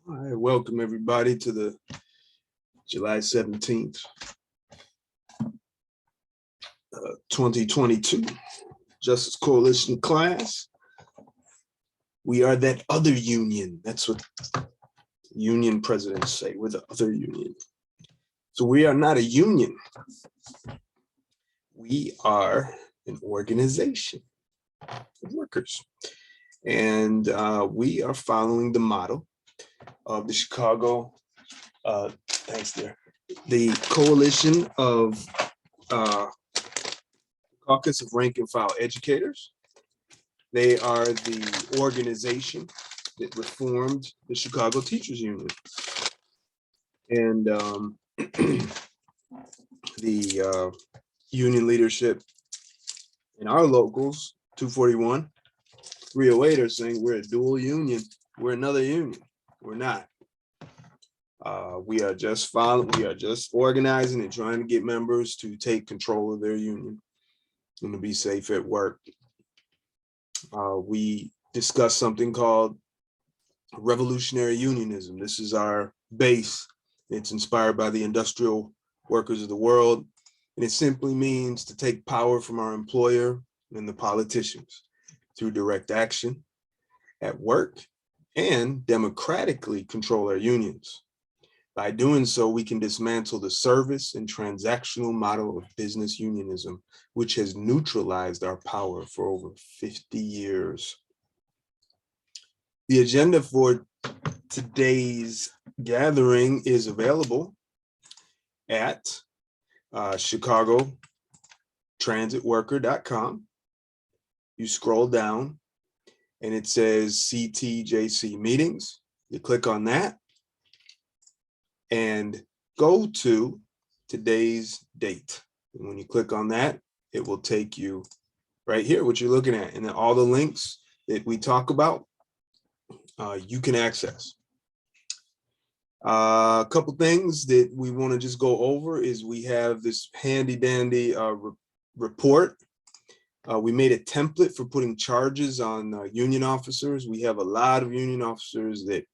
All right, welcome everybody to the July 17th, 2022 Justice Coalition class. We are that other union. That's what union presidents say. We're the other union. So we are not a union. We are an organization of workers. And we are following the model of the Chicago, thanks there, the Coalition of Caucus of Rank and File Educators. They are the organization that reformed the Chicago Teachers Union. And the union leadership in our locals, 241, 308, are saying we're a dual union. We're another union. We're not. We are just organizing and trying to get members to take control of their union and to be safe at work. We discussed something called Revolutionary Unionism. This is our base. It's inspired by the industrial workers of the world. And it simply means to take power from our employer and the politicians through direct action at work and democratically control our unions. By doing so, we can dismantle the service and transactional model of business unionism, which has neutralized our power for over 50 years. The agenda for today's gathering is available at chicagotransitworker.com. You scroll down and it says CTJC meetings. You click on that and go to today's date. And when you click on that, it will take you right here, what you're looking at. And then all the links that we talk about, you can access. A couple things that we want to just go over is we have this handy dandy report. We made a template for putting charges on union officers. We have a lot of union officers that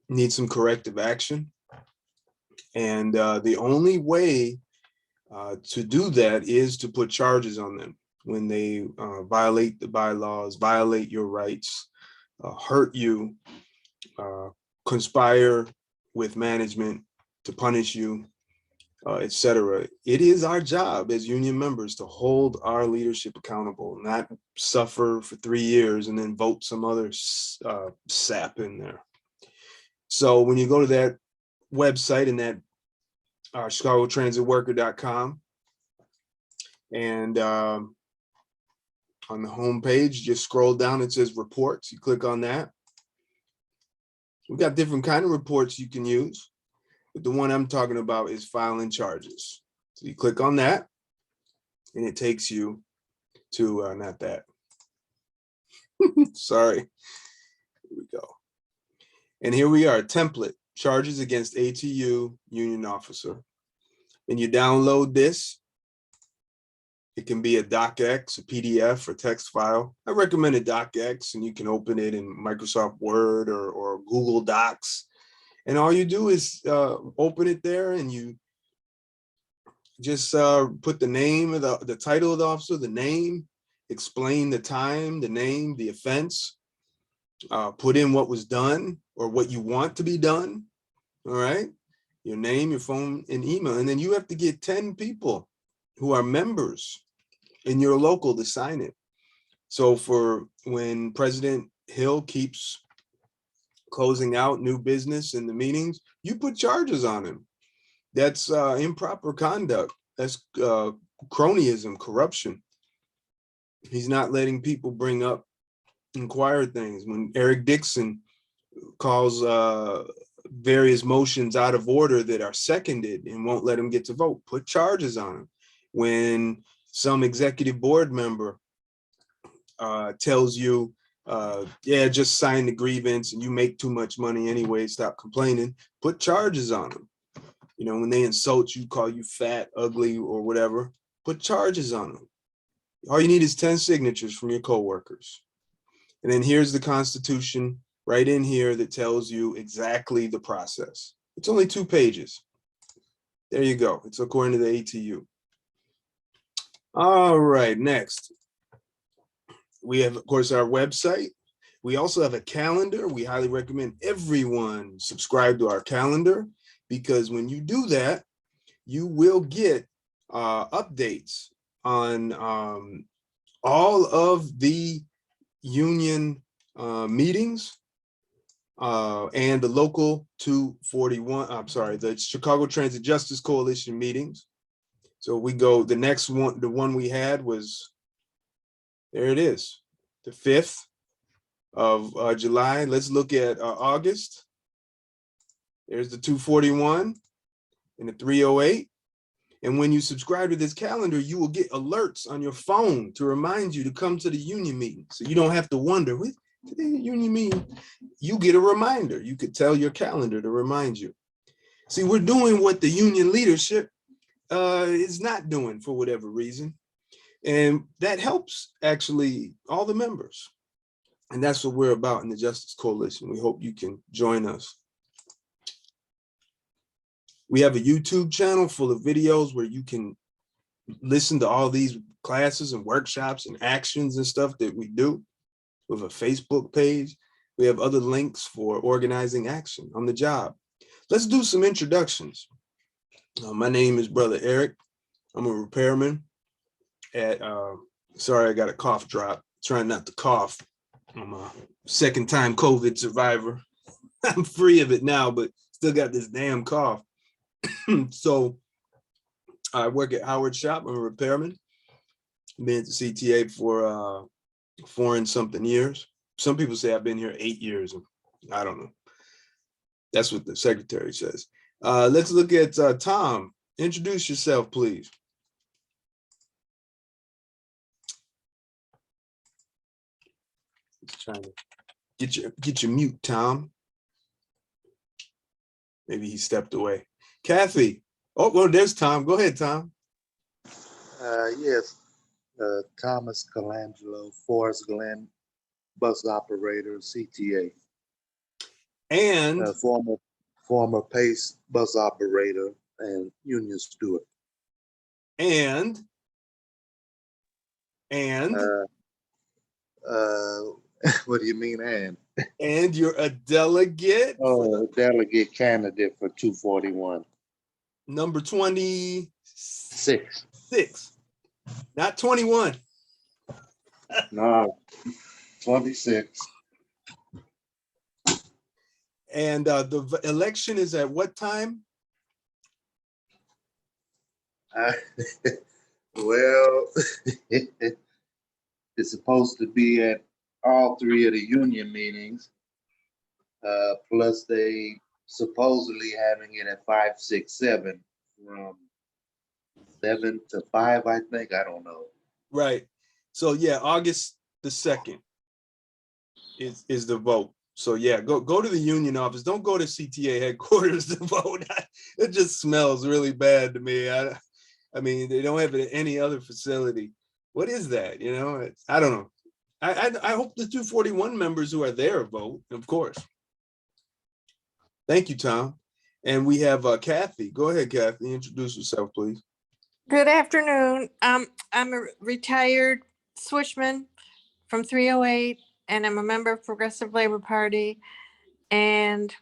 need some corrective action. And the only way to do that is to put charges on them when they violate the bylaws, violate your rights, hurt you, conspire with management to punish you, etc. It is our job as union members to hold our leadership accountable, not suffer for 3 years and then vote some other sap in there. So when you go to that website and that chicagotransitworker.com, and on the home page, just scroll down, it says reports. You click on that. We've got different kind of reports you can use, but the one I'm talking about is filing charges. So you click on that and it takes you to, not that. Sorry, here we go. And here we are, template, charges against ATU union officer. And you download this. It can be a docx, a PDF, or text file. I recommend a docx, and you can open it in Microsoft Word or Google Docs. And all you do is open it there, and you just put the name of the title of the officer, the name, explain the time, the name, the offense, put in what was done or what you want to be done. All right, your name, your phone, and email. And then you have to get 10 people who are members in your local to sign it. So for when President Hill keeps closing out new business in the meetings, you put charges on him. That's improper conduct. That's cronyism, corruption. He's not letting people bring up, inquire things. When Eric Dixon calls various motions out of order that are seconded and won't let him get to vote, put charges on him. When some executive board member tells you, yeah, just sign the grievance and you make too much money anyway, stop complaining, put charges on them. You know, when they insult you, call you fat, ugly, or whatever, put charges on them. All you need is 10 signatures from your coworkers. And then here's the Constitution right in here that tells you exactly the process. It's only 2 pages. There you go. It's according to the ATU. All right, next. We have, of course, our website. We also have a calendar. We highly recommend everyone subscribe to our calendar, because when you do that, you will get updates on all of the union meetings and the local 241, I'm sorry, the Chicago Transit Justice Coalition meetings. So we go, the next one, the one we had was, there it is, the 5th of July. Let's look at August. There's the 241 and the 308. And when you subscribe to this calendar, you will get alerts on your phone to remind you to come to the union meeting. So you don't have to wonder, what today union meeting? You get a reminder. You could tell your calendar to remind you. See, we're doing what the union leadership is not doing for whatever reason. And that helps actually all the members. And that's what we're about in the Justice Coalition. We hope you can join us. We have a YouTube channel full of videos where you can listen to all these classes and workshops and actions and stuff that we do. We have a Facebook page. We have other links for organizing action on the job. Let's do some introductions. My name is Brother Eric. I'm a repairman at, sorry, I got a cough drop, trying not to cough. I'm a second-time COVID survivor. I'm free of it now, but still got this damn cough. So I work at Howard Shop. I'm a repairman. Been at the CTA for 4 and something years. Some people say I've been here 8 years. I don't know. That's what the secretary says. Let's look at Tom. Introduce yourself, please. Just trying to get your mute, Tom. Maybe he stepped away. Kathy. Oh, well, there's Tom. Go ahead, Tom. Yes, Thomas Colangelo, Forest Glen, bus operator, CTA. And former PACE bus operator and union steward. And what do you mean and? And you're a delegate. Oh, delegate candidate for 241. Number 26. Not 21. No, 26. And the election is at what time? Well, it's supposed to be at all 3 of the union meetings. Plus they supposedly having it at 5, 6, 7 from 7 to 5, I think. I don't know. Right. So yeah, August the 2nd is the vote. So yeah, go to the union office. Don't go to CTA headquarters to vote. It just smells really bad to me. I mean, they don't have it at any other facility. What is that? You know, I don't know. I hope the 241 members who are there vote, of course. Thank you, Tom. And we have Kathy. Go ahead, Kathy. Introduce yourself, please. Good afternoon. I'm a retired switchman from 308, and I'm a member of Progressive Labor Party. And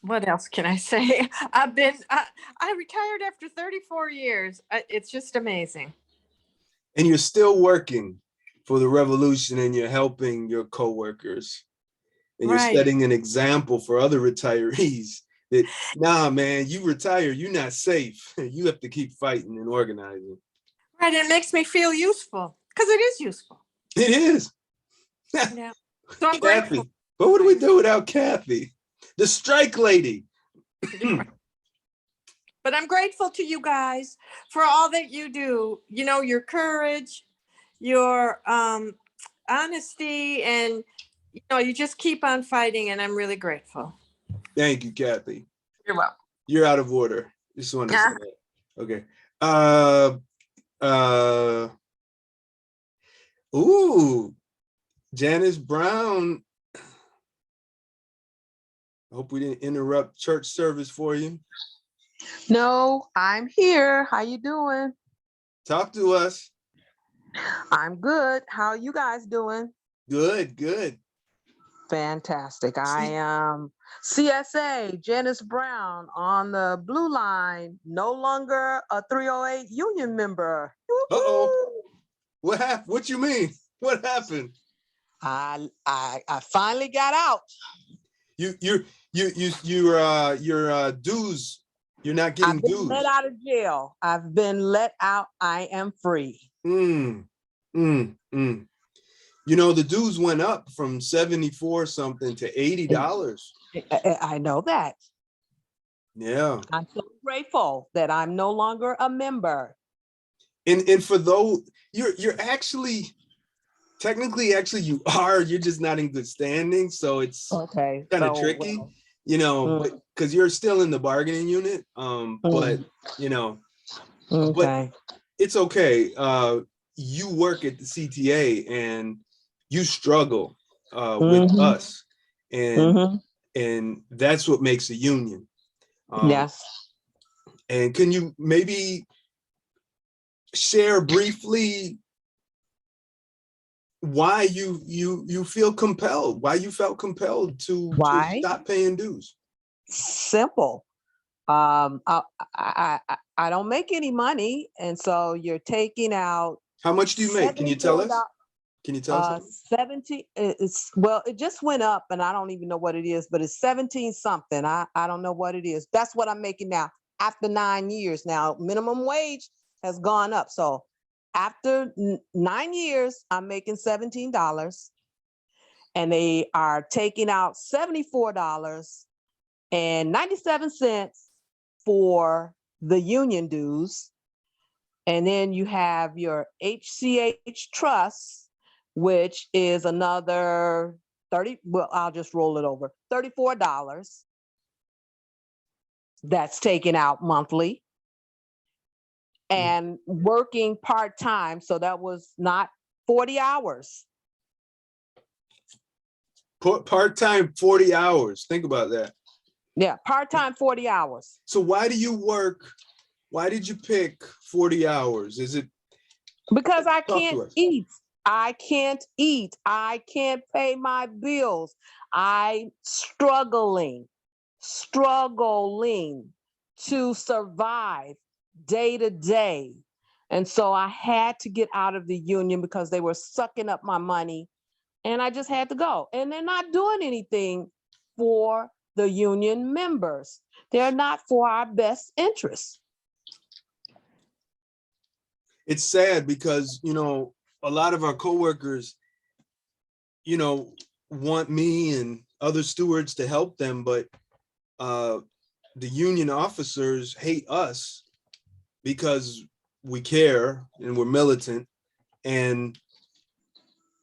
what else can I say? I retired after 34 years. It's just amazing. And you're still working for the revolution, and you're helping your coworkers, and you're setting an example for other retirees that, nah, man, you retire, you're not safe. You have to keep fighting and organizing. Right, it makes me feel useful, because it is useful. It is. Yeah. So I'm Kathy, grateful. but what do we do without Kathy? The strike lady. But I'm grateful to you guys for all that you do. You know, your courage, your honesty, and you know, you just keep on fighting, and I'm really grateful. Thank you, Kathy. You're welcome. You're out of order. Just want to say that. Okay. Ooh, Janice Brown I hope we didn't interrupt church service for you. No, I'm here. How you doing? Talk to us. I'm good. How are you guys doing? Good, good. Fantastic. I See- am CSA Janice Brown on the blue line, no longer a 308 union member. Uh-oh. Woo-hoo! What happened? What you mean? What happened? I finally got out. Your dues. You're not getting I've been dues. let out of jail. I've been let out. I am free. Mm, mm. You know, the dues went up from 74 something to $80. I know that. Yeah. I'm so grateful that I'm no longer a member. And for those, you're actually technically you are, you're just not in good standing. So it's Okay. kind of so, tricky, well, you know, Mm. but because you're still in the bargaining unit. But you know, but okay. it's okay. You work at the CTA and you struggle with Mhm. us, and Mhm. and that's what makes a union. Yes. And can you maybe share briefly why you feel compelled, why you felt compelled to Why? stop paying dues? Simple. I don't make any money, and so you're taking out How much do you make? Can you tell us? $74. Can you tell us? 70. It just went up, and I don't even know what it is, but it's 17 something. I don't know what it is. That's what I'm making now after 9 years. Now minimum wage has gone up, so after 9 years, I'm making $17, and they are taking out $74.97 for the union dues. And then you have your HCH trust, which is another 30, well, I'll just roll it over, $34. That's taken out monthly. And working part-time, so that was not 40 hours. Part-time 40 hours. Think about that. Yeah, part-time 40 hours. So why do you work? Why did you pick 40 hours? Is it Because I Talk to can't us. eat. I can't eat. I can't pay my bills. I'm struggling to survive day to day. And so I had to get out of the union because they were sucking up my money, and I just had to go. And they're not doing anything for the union members. They're not for our best interests. it's sad because, you know, a lot of our coworkers, you know, want me and other stewards to help them, but the union officers hate us because we care and we're militant, and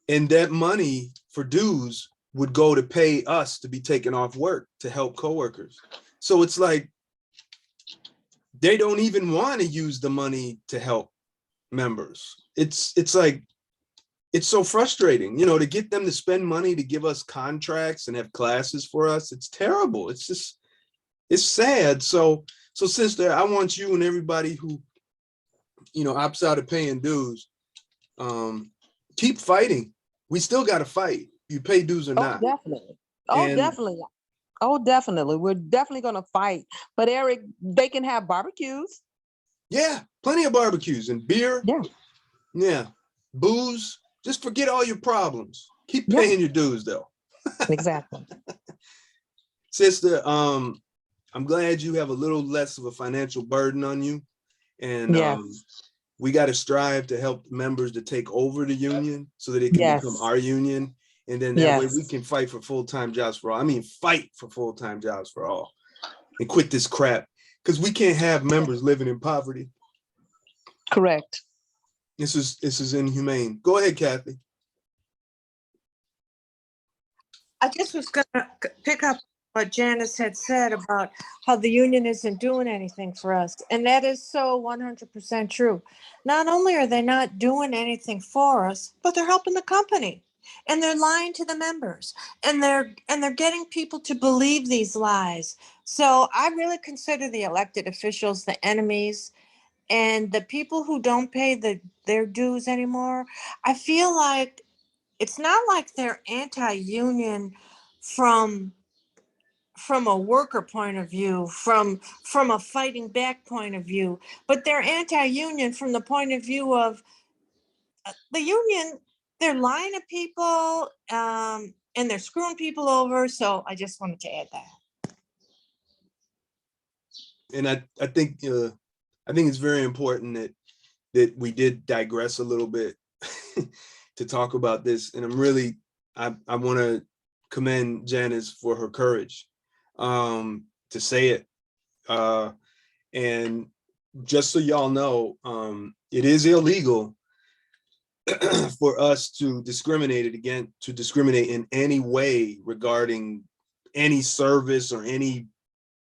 that money for dues would go to pay us to be taken off work to help coworkers. So it's like they don't even want to use the money to help members. It's like it's so frustrating, you know, to get them to spend money to give us contracts and have classes for us. It's terrible. It's just, it's sad. So sister, I want you and everybody who, you know, opts out of paying dues, keep fighting. We still got to fight. You pay dues or Oh, not. definitely. Oh, And- definitely. Oh, definitely. We're definitely going to fight. But Eric, they can have barbecues. Yeah, plenty of barbecues and beer. Yeah. Yeah, booze. Just forget all your problems. Keep Yeah. paying your dues though. Exactly. Sister, I'm glad you have a little less of a financial burden on you. And Yes. we got to strive to help members to take over the union so that it can Yes. become our union. And then that way Yes. we can fight for full-time jobs for all. I mean, fight for full-time jobs for all and quit this crap, because we can't have members living in poverty. Correct. This is inhumane. Go ahead, Kathy. I just was gonna pick up what Janice had said about how the union isn't doing anything for us. And that is so 100% true. Not only are they not doing anything for us, but they're helping the company. and they're lying to the members, and they're getting people to believe these lies. So I really consider the elected officials the enemies, and the people who don't pay their dues anymore. I feel like it's not like they're anti-union from a worker point of view, from a fighting back point of view, but they're anti-union from the point of view of the union. They're lying to people, and they're screwing people over. So I just wanted to add that. And I think it's very important that we did digress a little bit to talk about this. And I want to commend Janice for her courage to say it. And just so y'all know, it is illegal for us to discriminate in any way regarding any service or any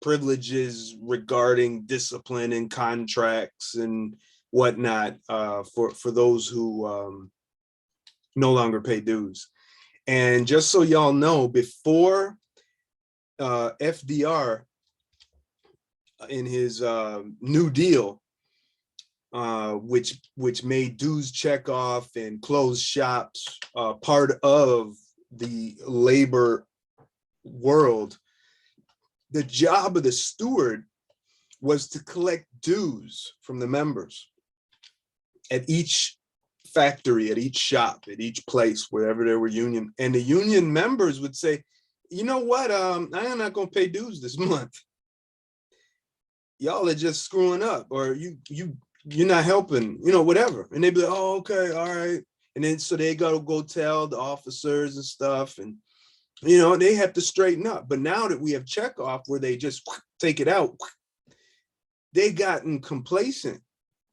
privileges regarding discipline and contracts and whatnot for those who no longer pay dues. And just so y'all know, before FDR in his New Deal, which made dues check off and closed shops part of the labor world, the job of the steward was to collect dues from the members at each factory, at each shop, at each place, wherever there were union. And the union members would say, you know what, I'm not gonna pay dues this month. Y'all are just screwing up, or you're not helping, whatever. And they'd be like, oh, okay, all right. And then so they go tell the officers and stuff, and they have to straighten up. But now that we have check off where they just take it out, they gotten complacent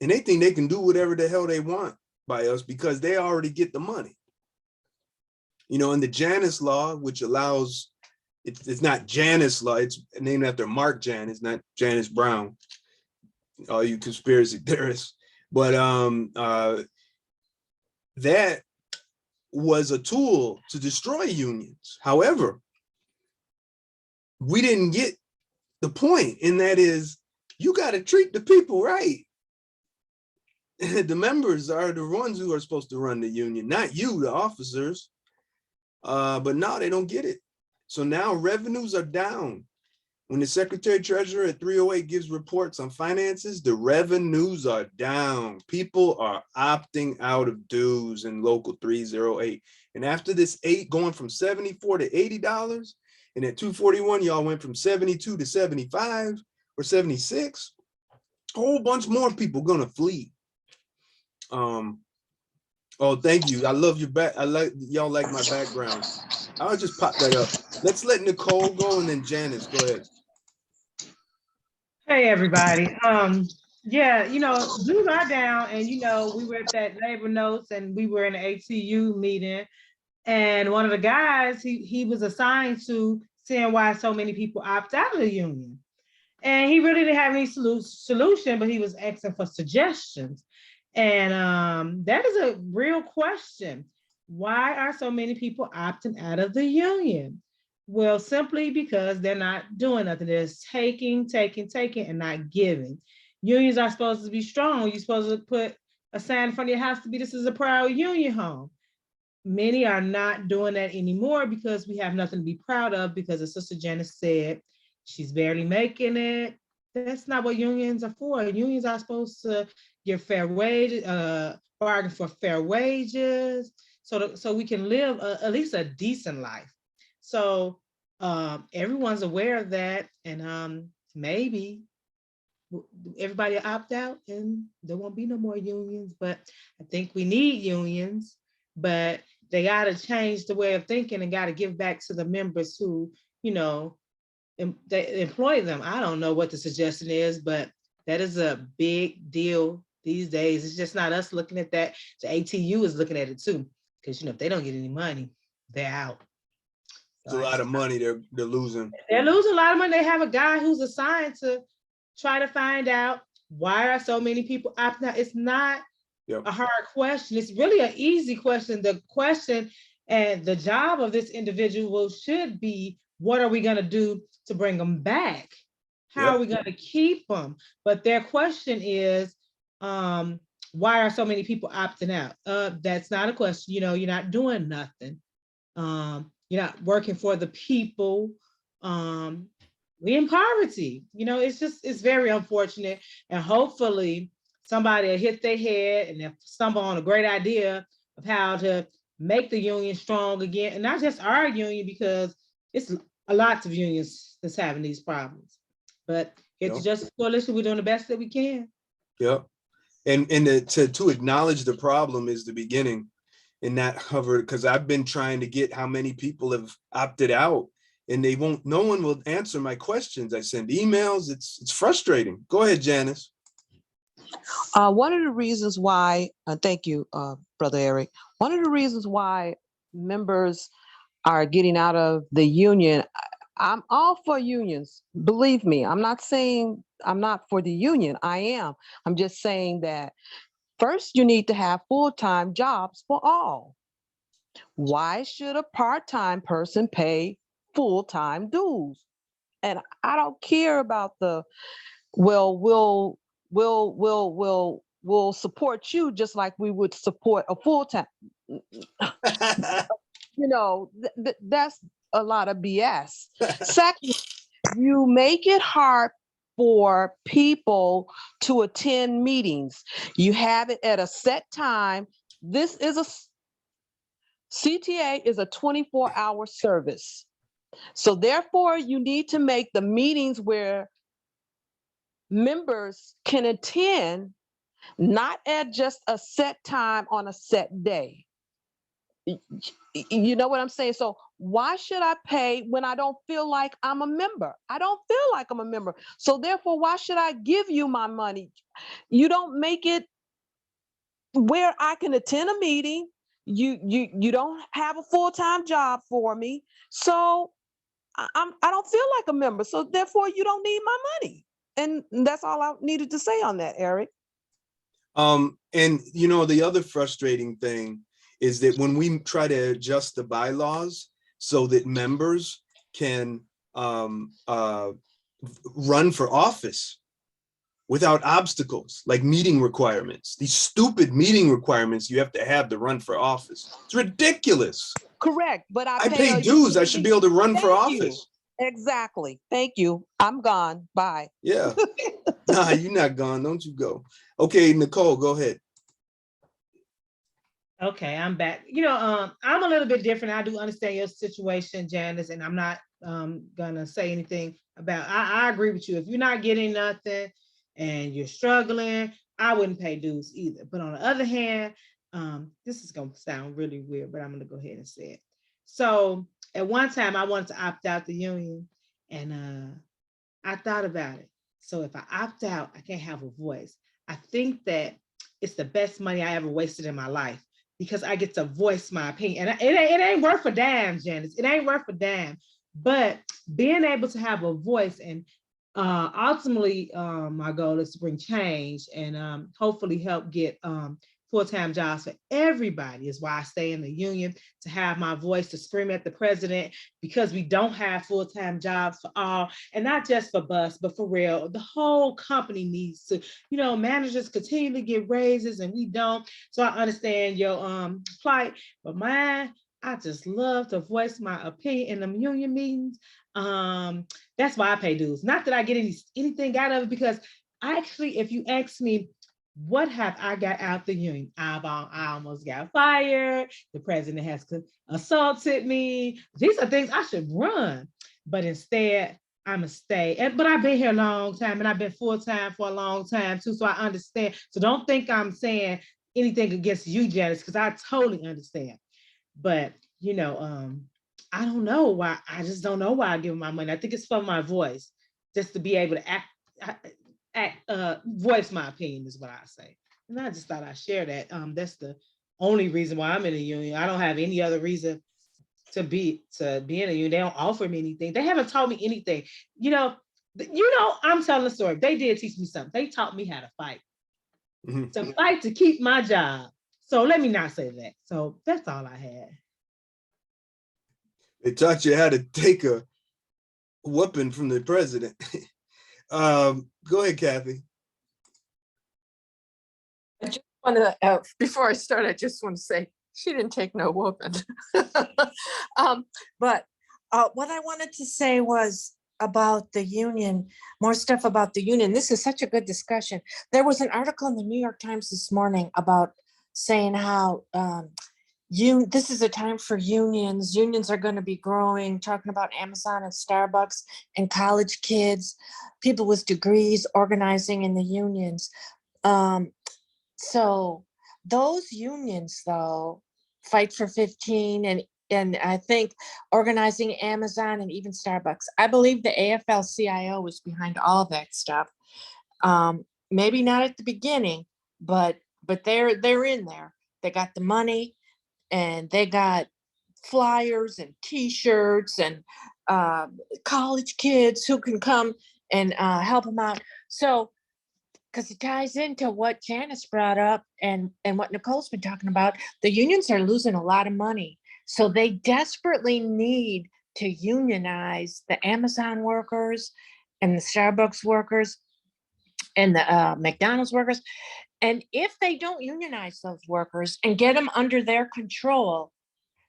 and they think they can do whatever the hell they want by us because they already get the money. And the Janus law, which allows, it's not Janus law, it's named after Mark Janus, not Janice Brown, all you conspiracy theorists. But that was a tool to destroy unions. However, we didn't get the point, and that is, you got to treat the people right. The members are the ones who are supposed to run the union, not you, the officers. But now they don't get it. So now revenues are down. When the Secretary Treasurer at 308 gives reports on finances, the revenues are down. People are opting out of dues in local 308. And after this going from $74 to $80, and at 241, y'all went from 72 to 75 or 76, a whole bunch more people gonna flee. Oh, thank you. I love your back. Y'all like my background. I'll just pop that up. Let's let Nicole go and then Janice, go ahead. Hey everybody. Yeah, dues are down, and we were at that labor notes and we were in an ATU meeting, and one of the guys, he was assigned to seeing why so many people opt out of the union. And he really didn't have any solution, but he was asking for suggestions. And that is a real question. Why are so many people opting out of the union? Well, simply because they're not doing nothing. They're taking, and not giving. Unions are supposed to be strong. You're supposed to put a sign in front of your house to be, this is a proud union home. Many are not doing that anymore because we have nothing to be proud of, because as Sister Janice said, she's barely making it. That's not what unions are for. Unions are supposed to give fair wage, bargain for fair wages, so we can live at least a decent life. So everyone's aware of that, and maybe everybody will opt out and there won't be no more unions. But I think we need unions, but they got to change the way of thinking and got to give back to the members who, they employ them. I don't know what the suggestion is, but that is a big deal these days. It's just not us looking at that. The ATU is looking at it too, because if they don't get any money, they're out. It's a lot of money they're losing. They're losing a lot of money. They have a guy who's assigned to try to find out why are so many people opting out. It's not a hard question. It's really an easy question. The question And the job of this individual should be, what are we going to do to bring them back? How are we going to keep them? But their question is, why are so many people opting out? That's not a question. You're not doing nothing. You're not working for the people. We in poverty. It's very unfortunate. And hopefully somebody will hit their head and they'll stumble on a great idea of how to make the union strong again. And not just our union, because it's a lot of unions that's having these problems. But it's just coalition. We're doing the best that we can. Yep. And to acknowledge the problem is the beginning, and not cover, because I've been trying to get how many people have opted out, and no one will answer my questions. I send emails. It's frustrating. Go ahead, Janice. One of the reasons why, thank you, Brother Eric. One of the reasons why members are getting out of the union, I'm all for unions. Believe me, I'm not saying I'm not for the union. I am. I'm just saying that first you need to have full-time jobs for all. Why should a part-time person pay full-time dues? And I don't care about we'll support you just like we would support a full-time. That's a lot of BS. Second, you make it hard for people to attend meetings. You have it at a set time. CTA is a 24-hour service. So therefore, you need to make the meetings where members can attend, not at just a set time on a set day. You know what I'm saying? So why should I pay when I don't feel like I'm a member? I don't feel like I'm a member. So therefore, why should I give you my money? You don't make it where I can attend a meeting. You don't have a full-time job for me. So I don't feel like a member. So therefore, you don't need my money. And that's all I needed to say on that, Eric. And the other frustrating thing is that when we try to adjust the bylaws so that members can run for office without obstacles, like meeting requirements, these stupid meeting requirements you have to run for office. It's ridiculous. Correct, but I pay dues. I should be able to run for office. Exactly. Thank you. I'm gone. Bye. Yeah. Nah, you're not gone. Don't you go. Okay, Nicole, go ahead. Okay, I'm back. I'm a little bit different. I do understand your situation, Janice, and I'm not gonna say anything about. I agree with you. If you're not getting nothing and you're struggling, I wouldn't pay dues either. But on the other hand, this is gonna sound really weird, but I'm gonna go ahead and say it. So at one time, I wanted to opt out the union, and I thought about it. So if I opt out, I can't have a voice. I think that it's the best money I ever wasted in my life, because I get to voice my opinion. And it ain't worth a damn, Janice. It ain't worth a damn. But being able to have a voice, and ultimately, my goal is to bring change and hopefully help get full-time jobs for everybody, is why I stay in the union, to have my voice, to scream at the president, because we don't have full-time jobs for all, and not just for bus, but for real. The whole company needs to, managers continue to get raises and we don't. So I understand your plight, but mine, I just love to voice my opinion in the union meetings. That's why I pay dues. Not that I get anything out of it, because actually, if you ask me, what have I got out the union? I almost got fired. The president has assaulted me. These are things I should run, but instead I'm gonna stay. But I've been here a long time, and I've been full-time for a long time too, so I understand. So don't think I'm saying anything against you, Janice, because I totally understand. But I don't know why. I just don't know why I give my money. I think it's for my voice, just to be able to voice my opinion, is what I say. And I just thought I'd share that. That's the only reason why I'm in a union. I don't have any other reason to be in a union. They don't offer me anything. They haven't taught me anything. I'm telling a story. They did teach me something. They taught me how to fight. To fight to keep my job. So let me not say that. So that's all I had. They taught you how to take a whooping from the president. Go ahead, Kathy. I just want to, before I start, I just want to say she didn't take no whooping. But what I wanted to say was about the union, more stuff about the union. This is such a good discussion. There was an article in the New York Times this morning about saying how this is a time for unions. Unions are going to be growing, talking about Amazon and Starbucks and college kids, people with degrees organizing in the unions. So those unions, though, Fight for 15 and I think organizing Amazon and even Starbucks. I believe the AFL-CIO is behind all that stuff. Maybe not at the beginning, but they're in there. They got the money and they got flyers and T-shirts and college kids who can come and help them out. So, because it ties into what Janice brought up and what Nicole's been talking about, the unions are losing a lot of money. So they desperately need to unionize the Amazon workers and the Starbucks workers and the McDonald's workers. And if they don't unionize those workers and get them under their control,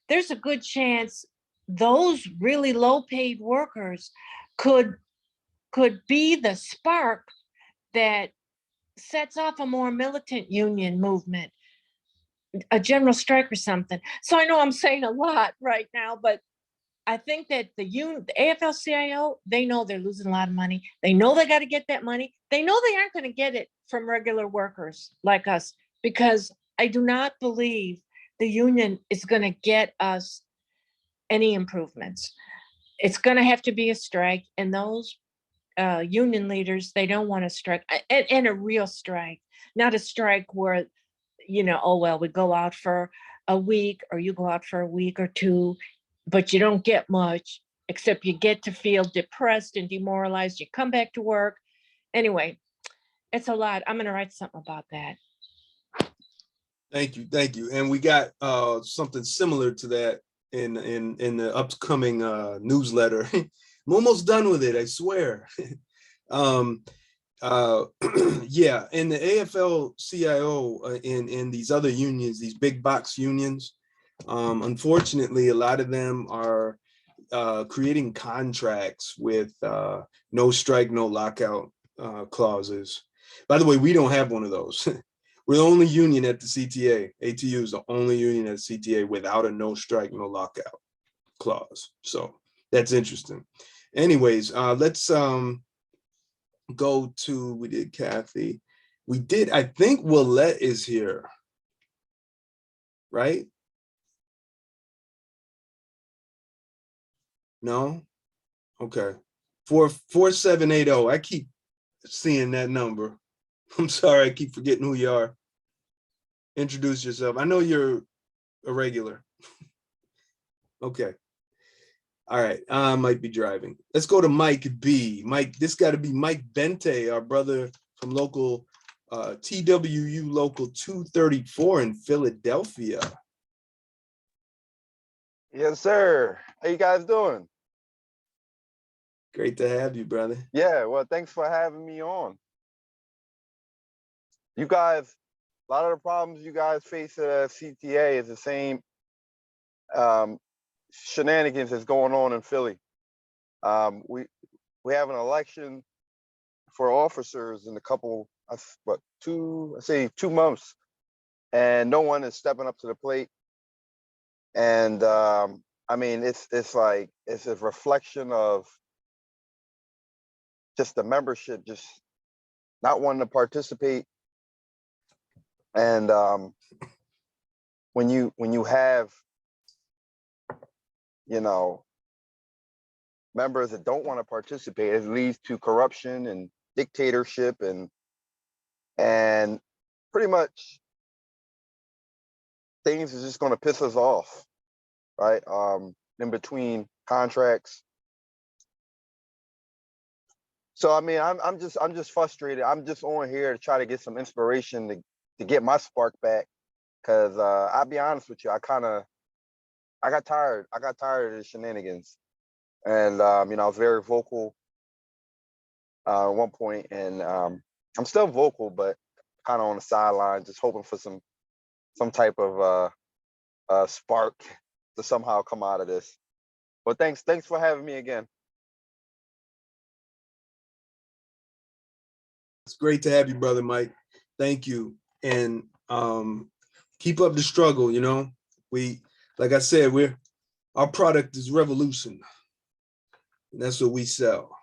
there's a good chance those really low paid workers could be the spark that sets off a more militant union movement, a general strike or something. So I know I'm saying a lot right now, but I think that the AFL-CIO, they know they're losing a lot of money. They know they got to get that money. They know they aren't going to get it from regular workers like us, because I do not believe the union is going to get us any improvements. It's going to have to be a strike, and those union leaders, they don't want to strike, and a real strike, not a strike where, oh, well, we go out for a week or you go out for a week or two, but you don't get much, except you get to feel depressed and demoralized. You come back to work. Anyway, it's a lot. I'm going to write something about that. Thank you. Thank you. And we got something similar to that in the upcoming newsletter. I'm almost done with it, I swear. Yeah, and the AFL-CIO and these other unions, these big box unions, unfortunately, a lot of them are creating contracts with no strike, no lockout clauses. By the way, we don't have one of those. We're the only union at the CTA. ATU is the only union at the CTA without a no strike, no lockout clause. So that's interesting. Anyways, let's go to, we did Kathy. We did, I think Willette is here, right? No? Okay. 4780. I keep seeing that number. I'm sorry, I keep forgetting who you are. Introduce yourself. I know you're a regular. Okay. All right, I might be driving. Let's go to Mike B. Mike, this got to be Mike Bente, our brother from local TWU local 234 in Philadelphia. Yes, sir. How you guys doing? Great to have you, brother. Yeah, well, thanks for having me on. You guys, a lot of the problems you guys face at CTA is the same shenanigans that's going on in Philly. We have an election for officers in a couple, 2 months, and no one is stepping up to the plate. And I mean, it's like, it's a reflection of just the membership just not wanting to participate. And when you have, members that don't want to participate, it leads to corruption and dictatorship and pretty much things is just going to piss us off, right? In between contracts. So I mean, I'm just frustrated. I'm just on here to try to get some inspiration to get my spark back, because I'll be honest with you, I kind of I got tired. I got tired of the shenanigans. And, you know, I was very vocal at one point, and I'm still vocal, but kind of on the sideline, just hoping for some type of spark to somehow come out of this. But thanks for having me again. It's great to have you, brother Mike. Thank you. And keep up the struggle, you know. Like I said, our product is revolution. And that's what we sell.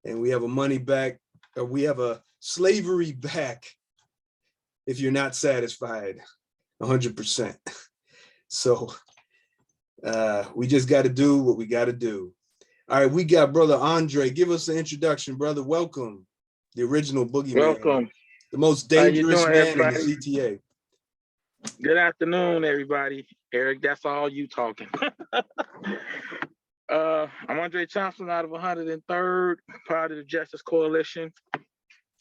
And we have a money back, or we have a slavery back if you're not satisfied 100%. So we just got to do what we got to do. All right, we got brother Andre. Give us an introduction, brother. Welcome. The original boogeyman. Welcome. The most How you dangerous doing, man in the everybody? CTA. Good afternoon, everybody. Eric, that's all you talking. I'm Andre Thompson out of 103rd, part of the Justice Coalition.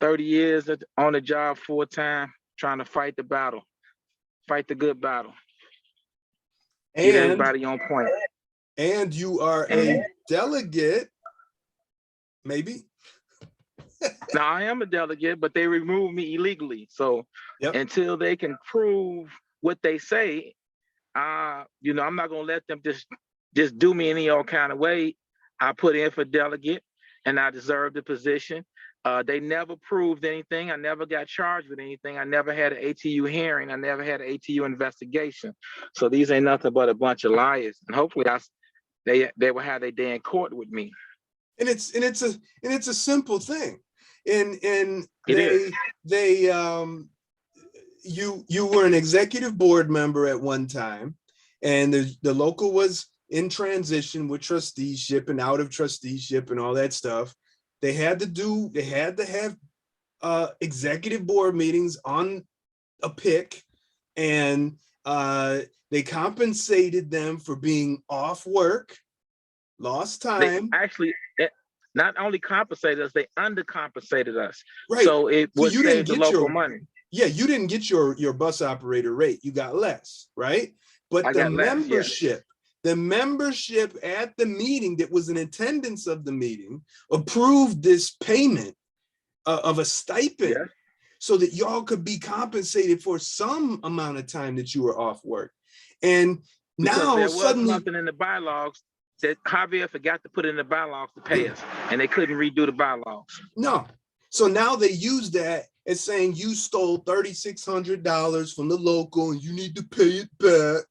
30 years on the job full time, trying to fight the battle, fight the good battle. Get everybody on point. And you are a delegate, maybe? Now, I am a delegate, but they removed me illegally. So until they can prove what they say, you know, I'm not going to let them just do me any old kind of way. I put in for delegate, and I deserve the position. They never proved anything. I never got charged with anything. I never had an ATU hearing. I never had an ATU investigation. So these ain't nothing but a bunch of liars. And hopefully they will have their day in court with me. And it's a simple thing. And you were an executive board member at one time, and the local was in transition with trusteeship and out of trusteeship and all that stuff. They had to have executive board meetings on a pick, and they compensated them for being off work, lost time. They actually not only compensated us, they undercompensated us. Right. So it would save the local money. Yeah, you didn't get your bus operator rate. You got less, right? But the membership at the meeting that was in attendance of the meeting approved this payment of a stipend so that y'all could be compensated for some amount of time that you were off work. And now there was suddenly something in the bylaws that Javier forgot to put in the bylaws to pay us, and they couldn't redo the bylaws. No. So now they use that as saying you stole $3,600 from the local and you need to pay it back.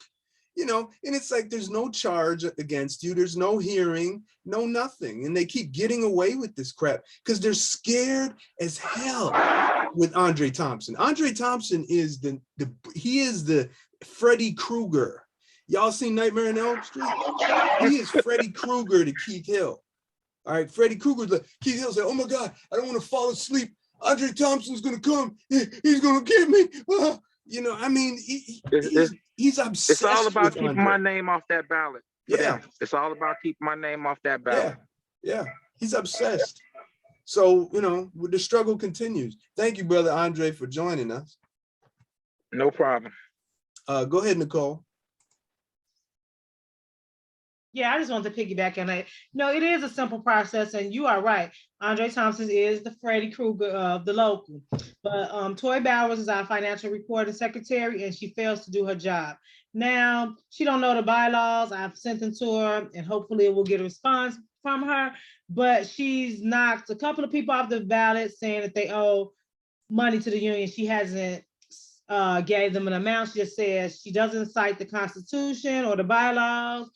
You know, and it's like there's no charge against you. There's no hearing, no nothing. And they keep getting away with this crap because they're scared as hell with Andre Thompson. Andre Thompson is the Freddy Krueger. Y'all seen Nightmare on Elm Street? He is Freddy Krueger to Keith Hill. All right, Freddy Krueger, Keith Hill said, oh my God, I don't want to fall asleep. Andre Thompson's gonna come, he's gonna get me. You know, I mean, he's obsessed. It's all about keeping Andre. my name off that ballot. Yeah. It's all about keeping my name off that ballot. Yeah, he's obsessed. So, you know, the struggle continues. Thank you, brother Andre, for joining us. No problem. Go ahead, Nicole. Yeah, I just want to piggyback on that. No, it is a simple process, and you are right. Andre Thompson is the Freddy Krueger of the local. But Toy Bowers is our financial reporting secretary, and she fails to do her job. Now, she don't know the bylaws. I've sent them to her, and hopefully we'll get a response from her. But she's knocked a couple of people off the ballot saying that they owe money to the union. She hasn't gave them an amount. She just says she doesn't cite the Constitution or the bylaws.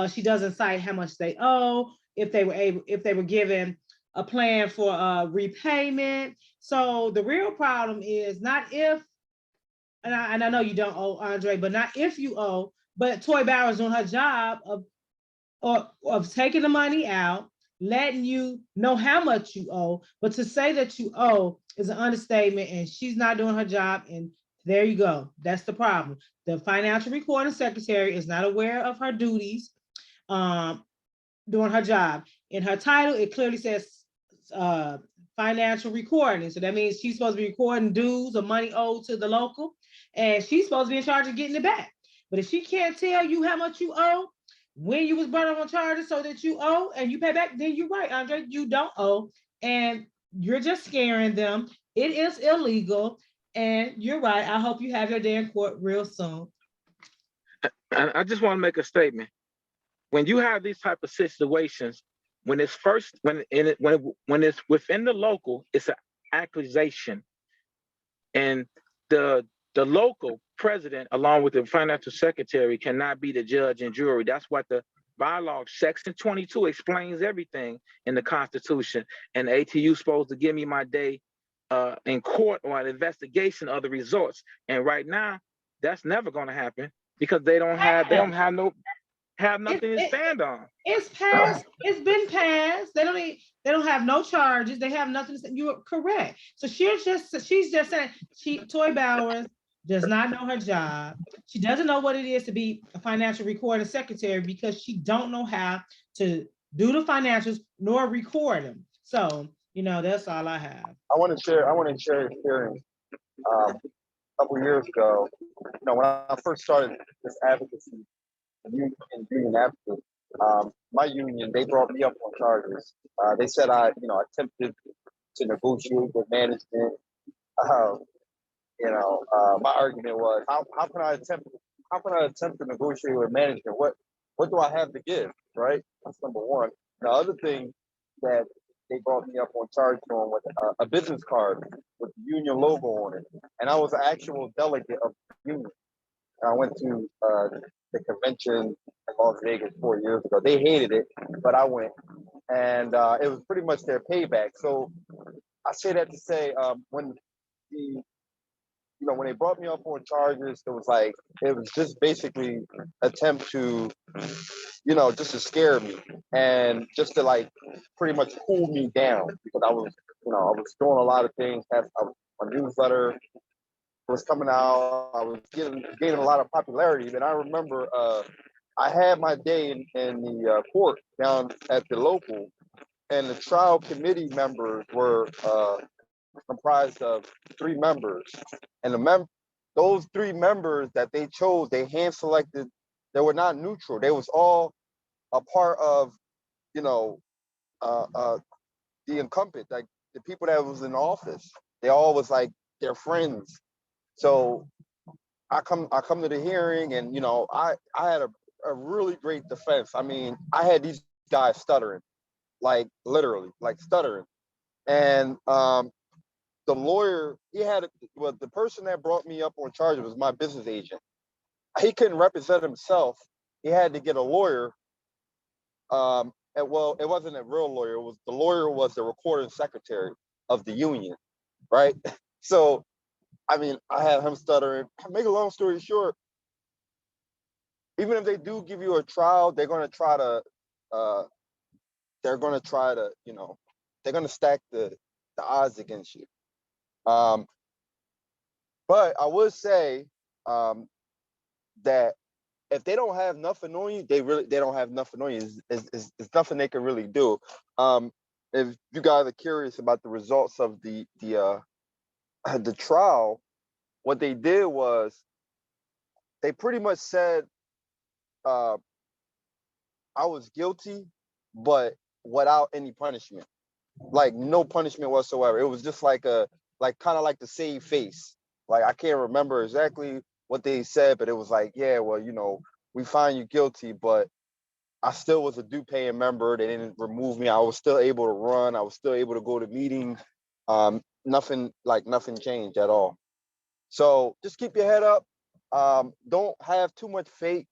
She doesn't cite how much they owe, if they were given a plan for repayment. So the real problem is not if, and I know you don't owe, Andre, but not if you owe, but Toy Bauer's doing her job of taking the money out, letting you know how much you owe, but to say that you owe is an understatement, and she's not doing her job. And there you go. That's the problem. The financial recording secretary is not aware of her duties doing her job. In her title, it clearly says financial recording. So that means she's supposed to be recording dues or money owed to the local, and she's supposed to be in charge of getting it back. But if she can't tell you how much you owe, when you was brought up on charges so that you owe and you pay back, then you're right, Andre, you don't owe. And you're just scaring them. It is illegal. And you're right. I hope you have your day in court real soon. I just want to make a statement. When you have these type of situations, when it's first, when it's within the local, it's an accusation, and the local president, along with the financial secretary, cannot be the judge and jury. That's what the bylaw section 22 explains everything in the Constitution. And the ATU supposed to give me my day in court or an investigation of the results. And right now, that's never going to happen because they don't have nothing to stand on. It's passed. It's been passed. They don't have no charges. They have nothing to say. You are correct. So she's just saying Toy Bowers does not know her job. She doesn't know what it is to be a financial recorder secretary because she don't know how to do the financials nor record them. So, that's all I have. I want to share experience. A couple of years ago, when I first started this advocacy, union advocate, my union, they brought me up on charges. They said I attempted to negotiate with management. My argument was, how can I attempt to negotiate with management? What do I have to give? Right? That's number one. The other thing that they brought me up on charge on was a business card with the union logo on it, and I was an actual delegate of the union. I went to the convention in Las Vegas 4 years ago. They hated it, but I went, and it was pretty much their payback. So I say that to say, when they brought me up on charges, it was just basically attempt to, just to scare me and just to pretty much cool me down because I was doing a lot of things. My newsletter was coming out. I was gaining a lot of popularity. And I remember I had my day in the court down at the local, and the trial committee members were comprised of 3 members, and those 3 members that they chose, they hand selected. They were not neutral. They was all a part of, the incumbent, like the people that was in office. They all was like their friends. So I come to the hearing, and I had a really great defense. I mean, I had these guys stuttering, literally, stuttering, and the lawyer, the person that brought me up on charges was my business agent. He couldn't represent himself. He had to get a lawyer. It wasn't a real lawyer. The lawyer was the recording secretary of the union, right? So, I mean, I had him stuttering. Make a long story short, even if they do give you a trial, they're going to try to they're going to stack the odds against you. But I would say that if they don't have nothing on you, they don't have nothing on you. It's nothing they can really do. If you guys are curious about the results of the trial, what they did was they pretty much said I was guilty, but without any punishment, no punishment whatsoever. It was just kind of like the save face. I can't remember exactly what they said, but it was yeah, well, we find you guilty, but I still was a due paying member. They didn't remove me. I was still able to run. I was still able to go to meetings. Nothing changed at all. So just keep your head up. Don't have too much faith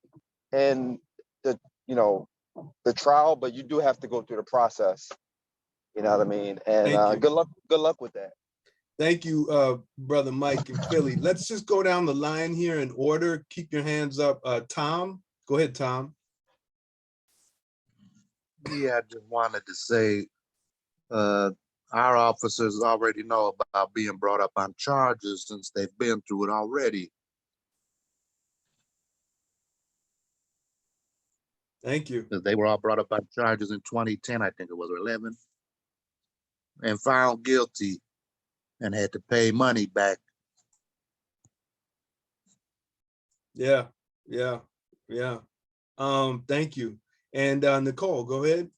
in the trial, but you do have to go through the process. You know what I mean? And good luck with that. Thank you, Brother Mike in Philly. Let's just go down the line here in order. Keep your hands up. Tom, go ahead, Tom. Yeah, I just wanted to say our officers already know about being brought up on charges since they've been through it already. Thank you. They were all brought up on charges in 2010, I think it was, or 11, and found guilty and had to pay money back. Yeah, Yeah. Yeah. Thank you. And Nicole, go ahead.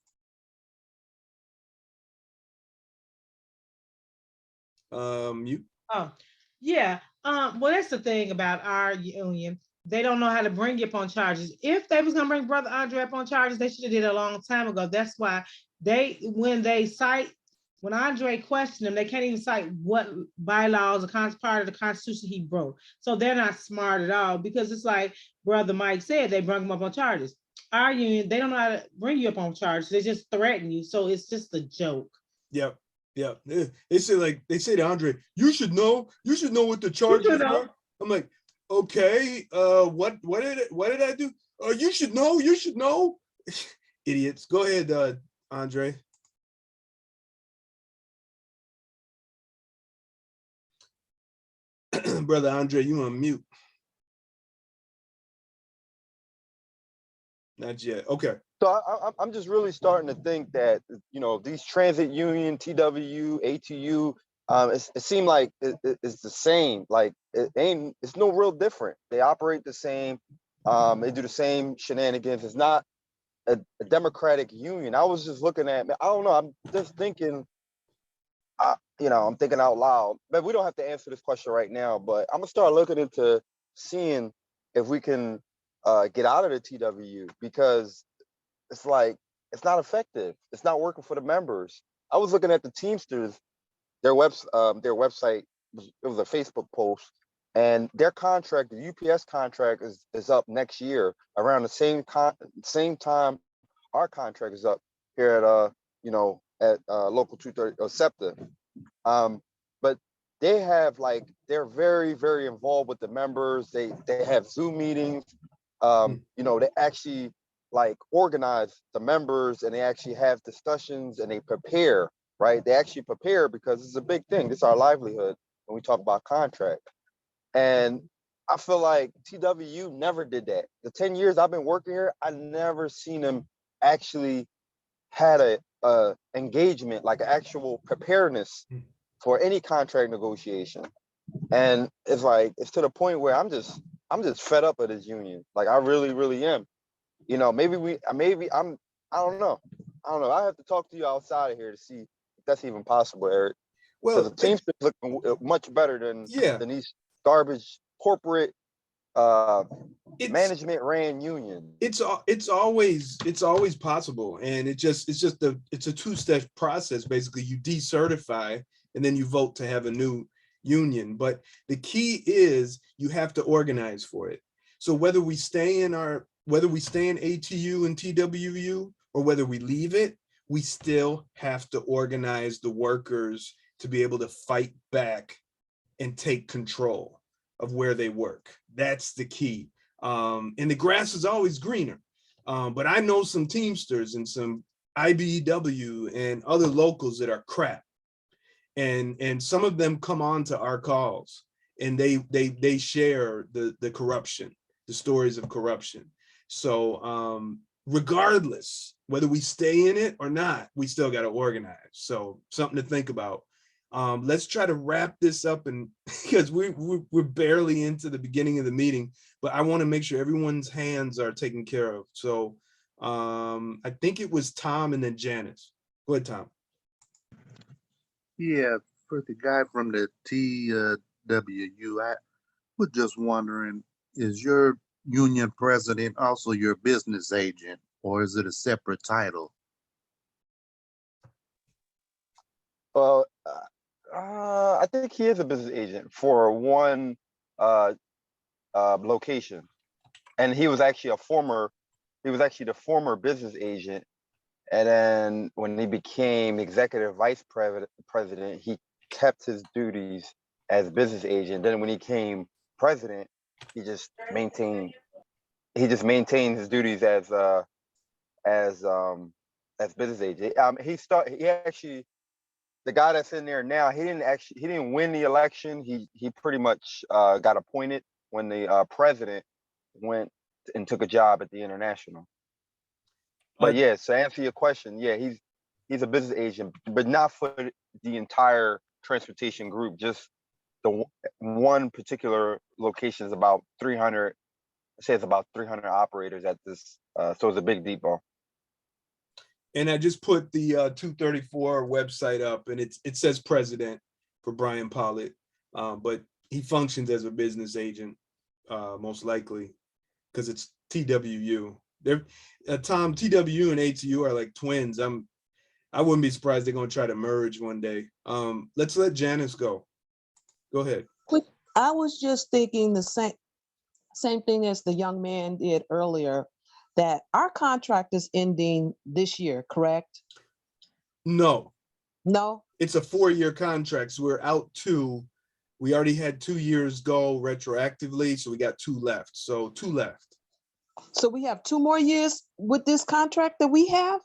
You. Oh, yeah. Well, that's the thing about our union. They don't know how to bring you up on charges. If they was gonna bring Brother Andre up on charges, they should have did it a long time ago. That's why when Andre questioned them, they can't even cite what bylaws or part of the Constitution he broke. So they're not smart at all, because it's like Brother Mike said, they brought him up on charges. Our union, they don't know how to bring you up on charges. They just threaten you. So it's just a joke. Yep. Yeah. They say to Andre, you should know what the You charges know. are. I'm like, okay, what did I do? You should know. Idiots. Go ahead, Andre. Brother Andre, you on mute. Not yet. Okay. So I'm just really starting to think that, you know, these transit union, TW, ATU, it seemed like it's the same. Like it's no real different. They operate the same. They do the same shenanigans. It's not a democratic union. I was just looking at, I don't know. I'm just thinking, you know, I'm thinking out loud. But we don't have to answer this question right now. But I'm gonna start looking into seeing if we can get out of the TWU, because it's like, it's not effective. It's not working for the members. I was looking at the Teamsters, their website, it was a Facebook post, and their contract, the UPS contract is up next year around the same time our contract is up here at you know, at local 230 or SEPTA. But they have, like, they're very, very involved with the members. They have Zoom meetings. You know, they actually like organize the members, and they actually have discussions, and they prepare, right? They actually prepare, because it's a big thing. This is our livelihood when we talk about contract. And I feel like TWU never did that. The 10 years I've been working here, I never seen them actually had a engagement, like an actual preparedness for any contract negotiation. And it's like, it's to the point where I'm just fed up of this union. Like, I really, really am. You know, maybe I don't know. I have to talk to you outside of here to see if that's even possible, Eric. Because Well, the team's looking much better than these garbage corporate management ran union. It's always possible, and it's a two-step process. Basically, you decertify, and then you vote to have a new union. But the key is you have to organize for it. So whether we stay in ATU and TWU, or whether we leave it, we still have to organize the workers to be able to fight back and take control of where they work. That's the key. And the grass is always greener. But I know some Teamsters and some IBEW and other locals that are crap. And some of them come on to our calls, and they share the corruption, the stories of corruption. So regardless, whether we stay in it or not, we still got to organize. So something to think about. Let's try to wrap this up, and because we're barely into the beginning of the meeting, but I want to make sure everyone's hands are taken care of. So I think it was Tom and then Janice. Go ahead, Tom. Yeah, for the guy from the TWU, I was just wondering, is your union president also your business agent, or is it a separate title? Well, I think he is a business agent for one location, and he was actually the former business agent. And then when he became executive vice president, he kept his duties as business agent. Then when he came president, he just maintained his duties as business agent. The guy that's in there now, he didn't win the election. He pretty much got appointed when the president went and took a job at the International. But yeah, so answer your question, yeah, he's a business agent, but not for the entire transportation group. Just the one particular location is about 300 say it's about 300 operators at this. So it's a big depot. And I just put the 234 website up, and it says president for Brian Pollitt, but he functions as a business agent, most likely, because it's TWU. They're Tom, TWU and ATU are like twins. I wouldn't be surprised they're gonna try to merge one day. Let's let Janice go. Go ahead. I was just thinking the same thing as the young man did earlier, that our contract is ending this year, correct? No, No? it's a 4-year contract. So we're out 2. We already had 2 years go retroactively, so we got 2 left. So 2 left. So we have 2 more years with this contract that we have?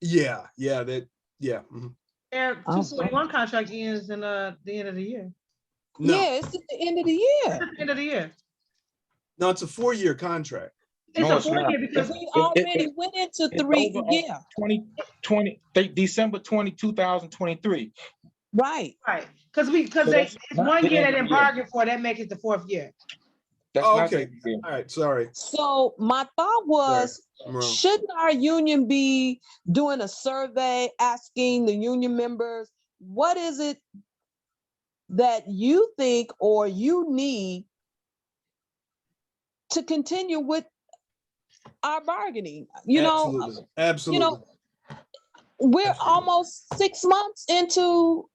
Yeah. Mhm. And Oh. 241 contract ends in the end of the year. No, Yeah, it's at the end of the year. End of the year. no, it's a 4-year contract. It's No, a it's 4 not. year because We already went into It's 3, over yeah, 2020, December 2023. right. right, because that's it's not 1 the year end they of the didn't year. bargain for, that makes it the 4th year. That's Oh, not okay. the year. All right, sorry. So my thought was, I'm wrong. shouldn't our union be doing a survey asking the union members, what is it that you think or you need to continue with our bargaining? Absolutely. We're almost 6 months into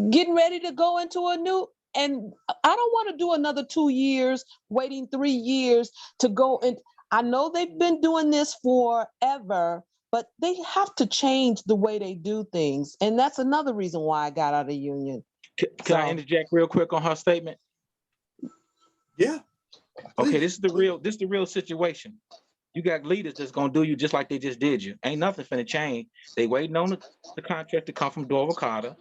getting ready to go into a new, and I don't want to do another 2 years, waiting 3 years to go in. I know they've been doing this forever, but they have to change the way they do things. And that's another reason why I got out of the union. Can I interject real quick on her statement? Yeah. Okay, Please. this is the real situation. You got leaders that's gonna do you just like they just did you. Ain't nothing finna change. They waiting on the contract to come from Dover Carter.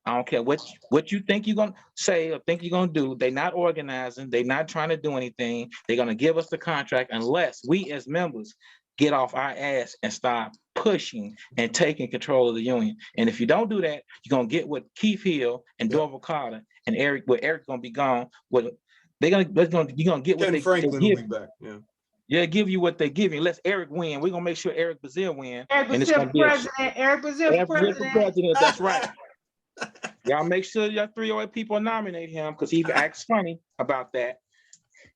I don't care what you think you're gonna say or think you're gonna do. They're not organizing. They're not trying to do anything. They're gonna give us the contract unless we as members get off our ass and start pushing and taking control of the union. And if you don't do that, you're gonna get what Keith Hill and Dover Carter and Eric, where Eric's gonna be gone. You're gonna get what Ken they Franklin give. will be back. Yeah. Yeah, give you what they give you. Let's Eric win. We're gonna make sure Eric Bazil win. Eric And it's Brazil gonna for be president. Eric Brazil for president. That's right. Y'all make sure y'all 308 people nominate him because he acts funny about that.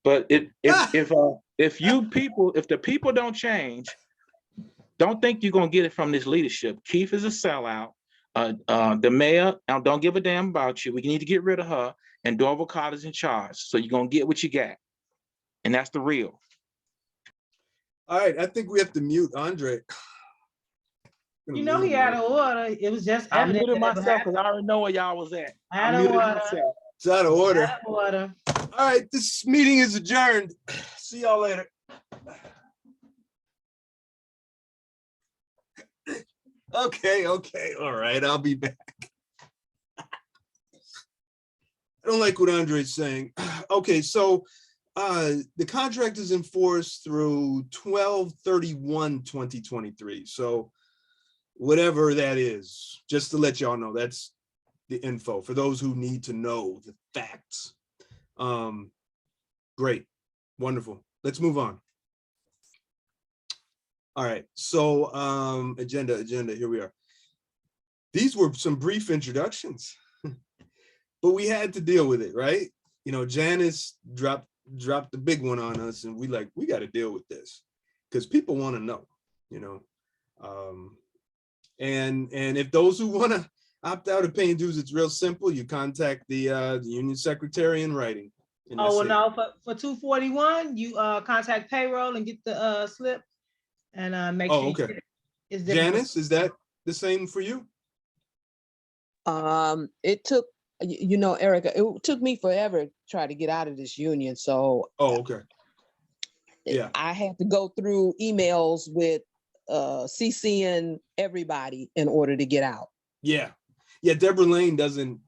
But if the people don't change, don't think you're gonna get it from this leadership. Keith is a sellout. The mayor don't give a damn about you. We need to get rid of her. And Dover Carter's in charge. So you're gonna get what you got. And that's the real. All right, I think we have to mute Andre. You know he out of order. It was just I evident. muted that it myself because happened. I already know where y'all was at. I Out of muted order. myself. It's out of order. Out of order. All right, this meeting is adjourned. See y'all later. Okay, all right, I'll be back. I don't like what Andre's saying. Okay, so the contract is in force through 12/31/2023. So whatever that is, just to let y'all know, that's the info for those who need to know the facts. Great, wonderful. Let's move on. All right, so agenda, here we are. These were some brief introductions, but we had to deal with it, right? You know, Janice dropped the big one on us, and we got to deal with this because people want to know, you know. And if those who want to opt out of paying dues, it's real simple. You contact the union secretary in writing. Oh, well, no, for 241, you contact payroll and get the slip and make sure. Okay. It's Janice, is that the same for you? It took, Erica, it took me forever to try to get out of this union. So okay. Yeah. I had to go through emails with CCing everybody in order to get out. Yeah. Deborah Lane doesn't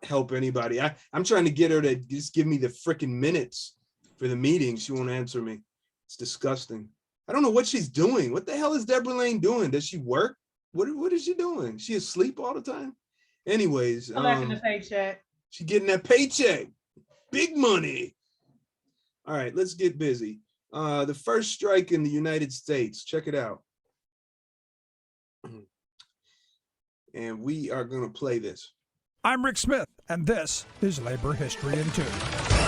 help anybody. I'm trying to get her to just give me the freaking minutes for the meeting. She won't answer me. It's disgusting. I don't know what she's doing. What the hell is Deborah Lane doing? Does she work? What is she doing? She asleep all the time? Anyways, collecting the paycheck. She getting that paycheck. Big money. All right, let's get busy. The first strike in the United States. Check it out. And we are going to play this. I'm Rick Smith, and this is Labor History in 2.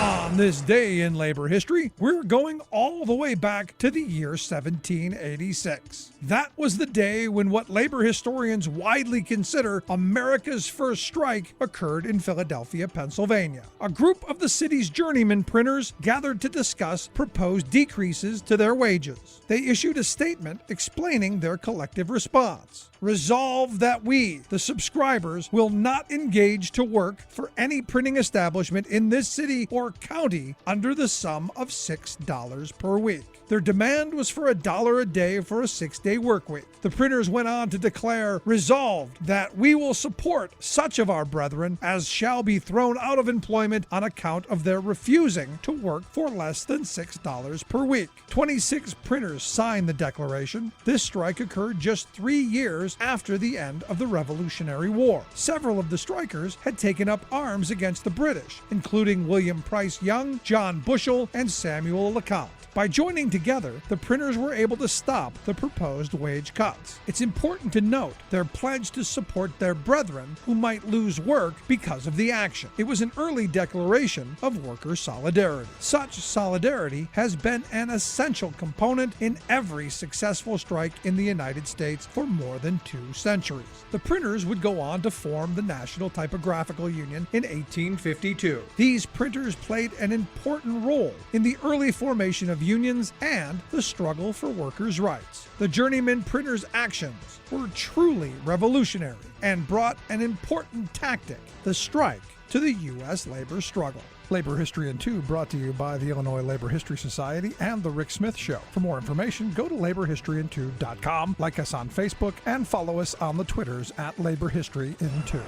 On this day in labor history, we're going all the way back to the year 1786. That was the day when what labor historians widely consider America's first strike occurred in Philadelphia, Pennsylvania. A group of the city's journeyman printers gathered to discuss proposed decreases to their wages. They issued a statement explaining their collective response. Resolve that we, the subscribers, will not engage to work for any printing establishment in this city or county under the sum of $6 per week. Their demand was for $1 a day for a 6-day work week. The printers went on to declare, resolved that we will support such of our brethren as shall be thrown out of employment on account of their refusing to work for less than $6 per week. 26 printers signed the declaration. This strike occurred just 3 years after the end of the Revolutionary War. Several of the strikers had taken up arms against the British, including William Price Young, John Bushell, and Samuel LeCount. By joining together, the printers were able to stop the proposed wage cuts. It's important to note their pledge to support their brethren who might lose work because of the action. It was an early declaration of worker solidarity. Such solidarity has been an essential component in every successful strike in the United States for more than 2 centuries. The printers would go on to form the National Typographical Union in 1852. These printers played an important role in the early formation of unions and the struggle for workers' rights. The journeyman printers' actions were truly revolutionary and brought an important tactic, the strike, to the U.S. labor struggle. Labor History in 2 brought to you by the Illinois Labor History Society and The Rick Smith Show. For more information, go to laborhistoryin2.com, like us on Facebook, and follow us on the Twitters at Labor History in 2.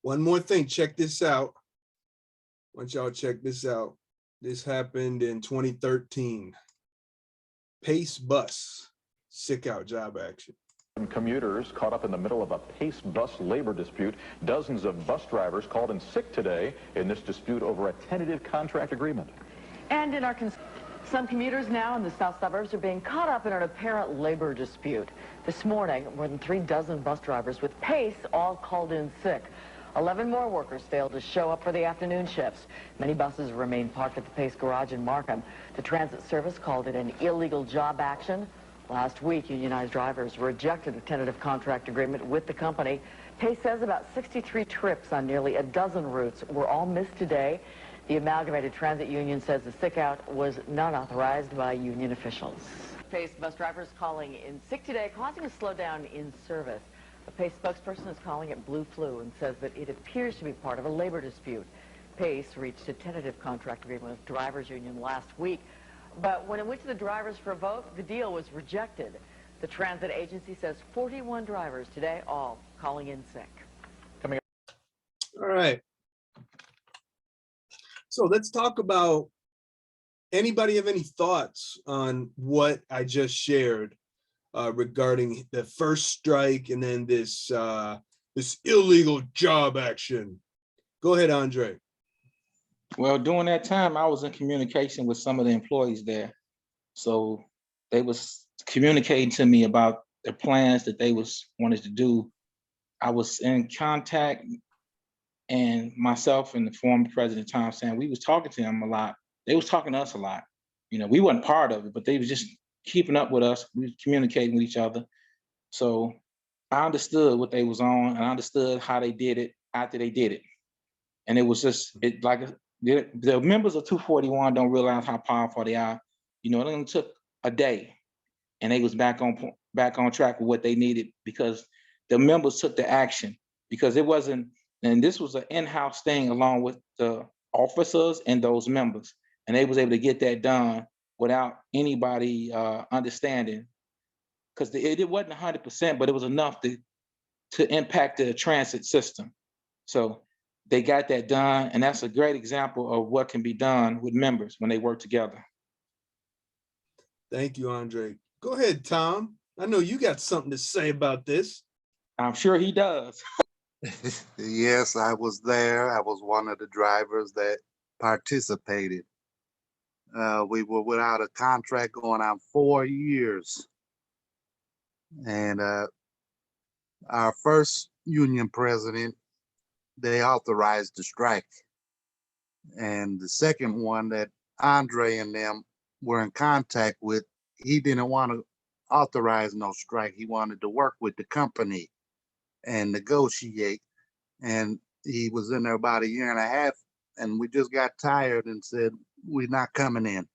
One more thing, check this out. I want y'all to check this out. This happened in 2013. Pace bus, sick out job action. Commuters caught up in the middle of a Pace bus labor dispute. Dozens of bus drivers called in sick today in this dispute over a tentative contract agreement. And in our some commuters now in the south suburbs are being caught up in an apparent labor dispute. This morning, more than 36 bus drivers with Pace all called in sick. 11 more workers failed to show up for the afternoon shifts. Many buses remain parked at the Pace garage in Markham. The transit service called it an illegal job action. Last week, unionized drivers rejected a tentative contract agreement with the company. Pace says about 63 trips on nearly a dozen routes were all missed today. The Amalgamated Transit Union says the sick out was not authorized by union officials. Pace bus drivers calling in sick today, causing a slowdown in service. The Pace spokesperson is calling it blue flu and says that it appears to be part of a labor dispute. Pace reached a tentative contract agreement with drivers union last week, but when it went to the drivers for a vote, the deal was rejected. The transit agency says 41 drivers today, all calling in sick. All right. So let's talk about, anybody have any thoughts on what I just shared regarding the first strike and then this this illegal job action? Go ahead, Andre. Well, during that time, I was in communication with some of the employees there. So they was communicating to me about the plans that they wanted to do. I was in contact, and myself and the former president, Tom Sand, we was talking to them a lot. They was talking to us a lot. You know, we wasn't part of it, but they was just keeping up with us. We was communicating with each other. So I understood what they was on, and I understood how they did it after they did it. And it was just, the members of 241 don't realize how powerful they are. You know, it only took a day and they was back on track with what they needed because the members took the action, because it wasn't, and this was an in-house thing along with the officers and those members. And they was able to get that done without anybody understanding, because it wasn't 100%, but it was enough to impact the transit system. So they got that done, and that's a great example of what can be done with members when they work together. Thank you, Andre. Go ahead, Tom. I know you got something to say about this. I'm sure he does. Yes, I was there. I was one of the drivers that participated. We were without a contract going on 4 years. And our first union president, they authorized the strike. And the second one that Andre and them were in contact with, he didn't want to authorize no strike. He wanted to work with the company and negotiate. And he was in there about a year and a half, and we just got tired and said, we're not coming in.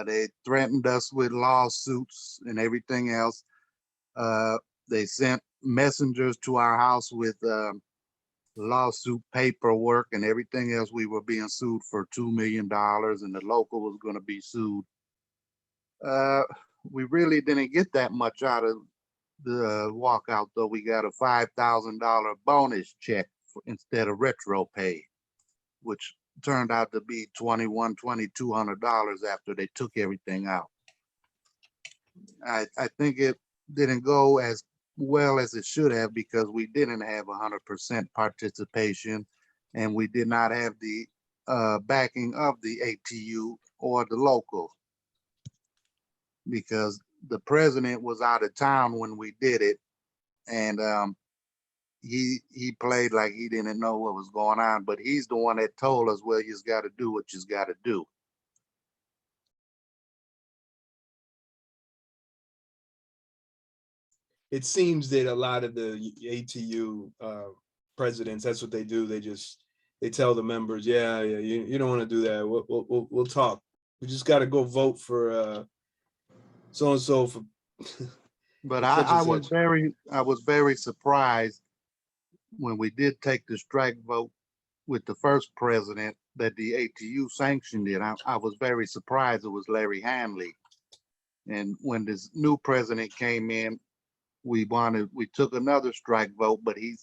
They threatened us with lawsuits and everything else. They sent messengers to our house with lawsuit paperwork and everything else. We were being sued for $2 million, and the local was going to be sued. We really didn't get that much out of the walkout, though. We got a $5,000 bonus check instead of retro pay, which turned out to be $2,200 after they took everything out. I think it didn't go as well as it should have because we didn't have 100% participation, and we did not have the backing of the ATU or the local, because the president was out of town when we did it, and he played like he didn't know what was going on, but he's the one that told us, well, you got to do what you got to do. It seems that a lot of the ATU presidents, that's what they do. They tell the members, yeah, you don't want to do that. We'll talk. We just got to go vote for so and so for. But such and I was such. very surprised when we did take the strike vote with the first president that the ATU sanctioned it. I was very surprised it was Larry Hanley. And when this new president came in, we took another strike vote, but he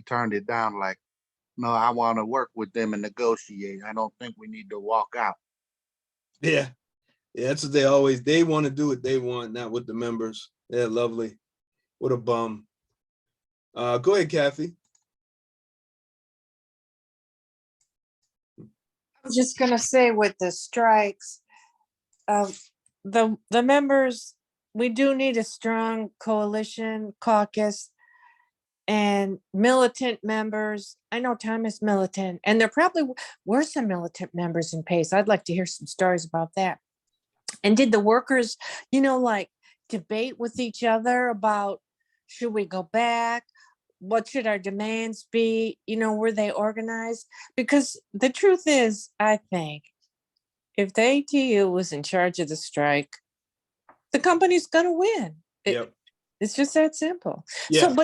turned it down like, no, I want to work with them and negotiate. I don't think we need to walk out. Yeah, that's what they want to do what they want, not with the members. Yeah, lovely. What a bum. Go ahead, Kathy. I was just gonna say with the strikes, the members, we do need a strong coalition caucus and militant members. I know Tom is militant, and there probably were some militant members in PACE. I'd like to hear some stories about that. And did the workers, like debate with each other about, should we go back? What should our demands be? Were they organized? Because the truth is, I think if the ATU was in charge of the strike, the company's going to win. Yep. It's just that simple. Yeah. So,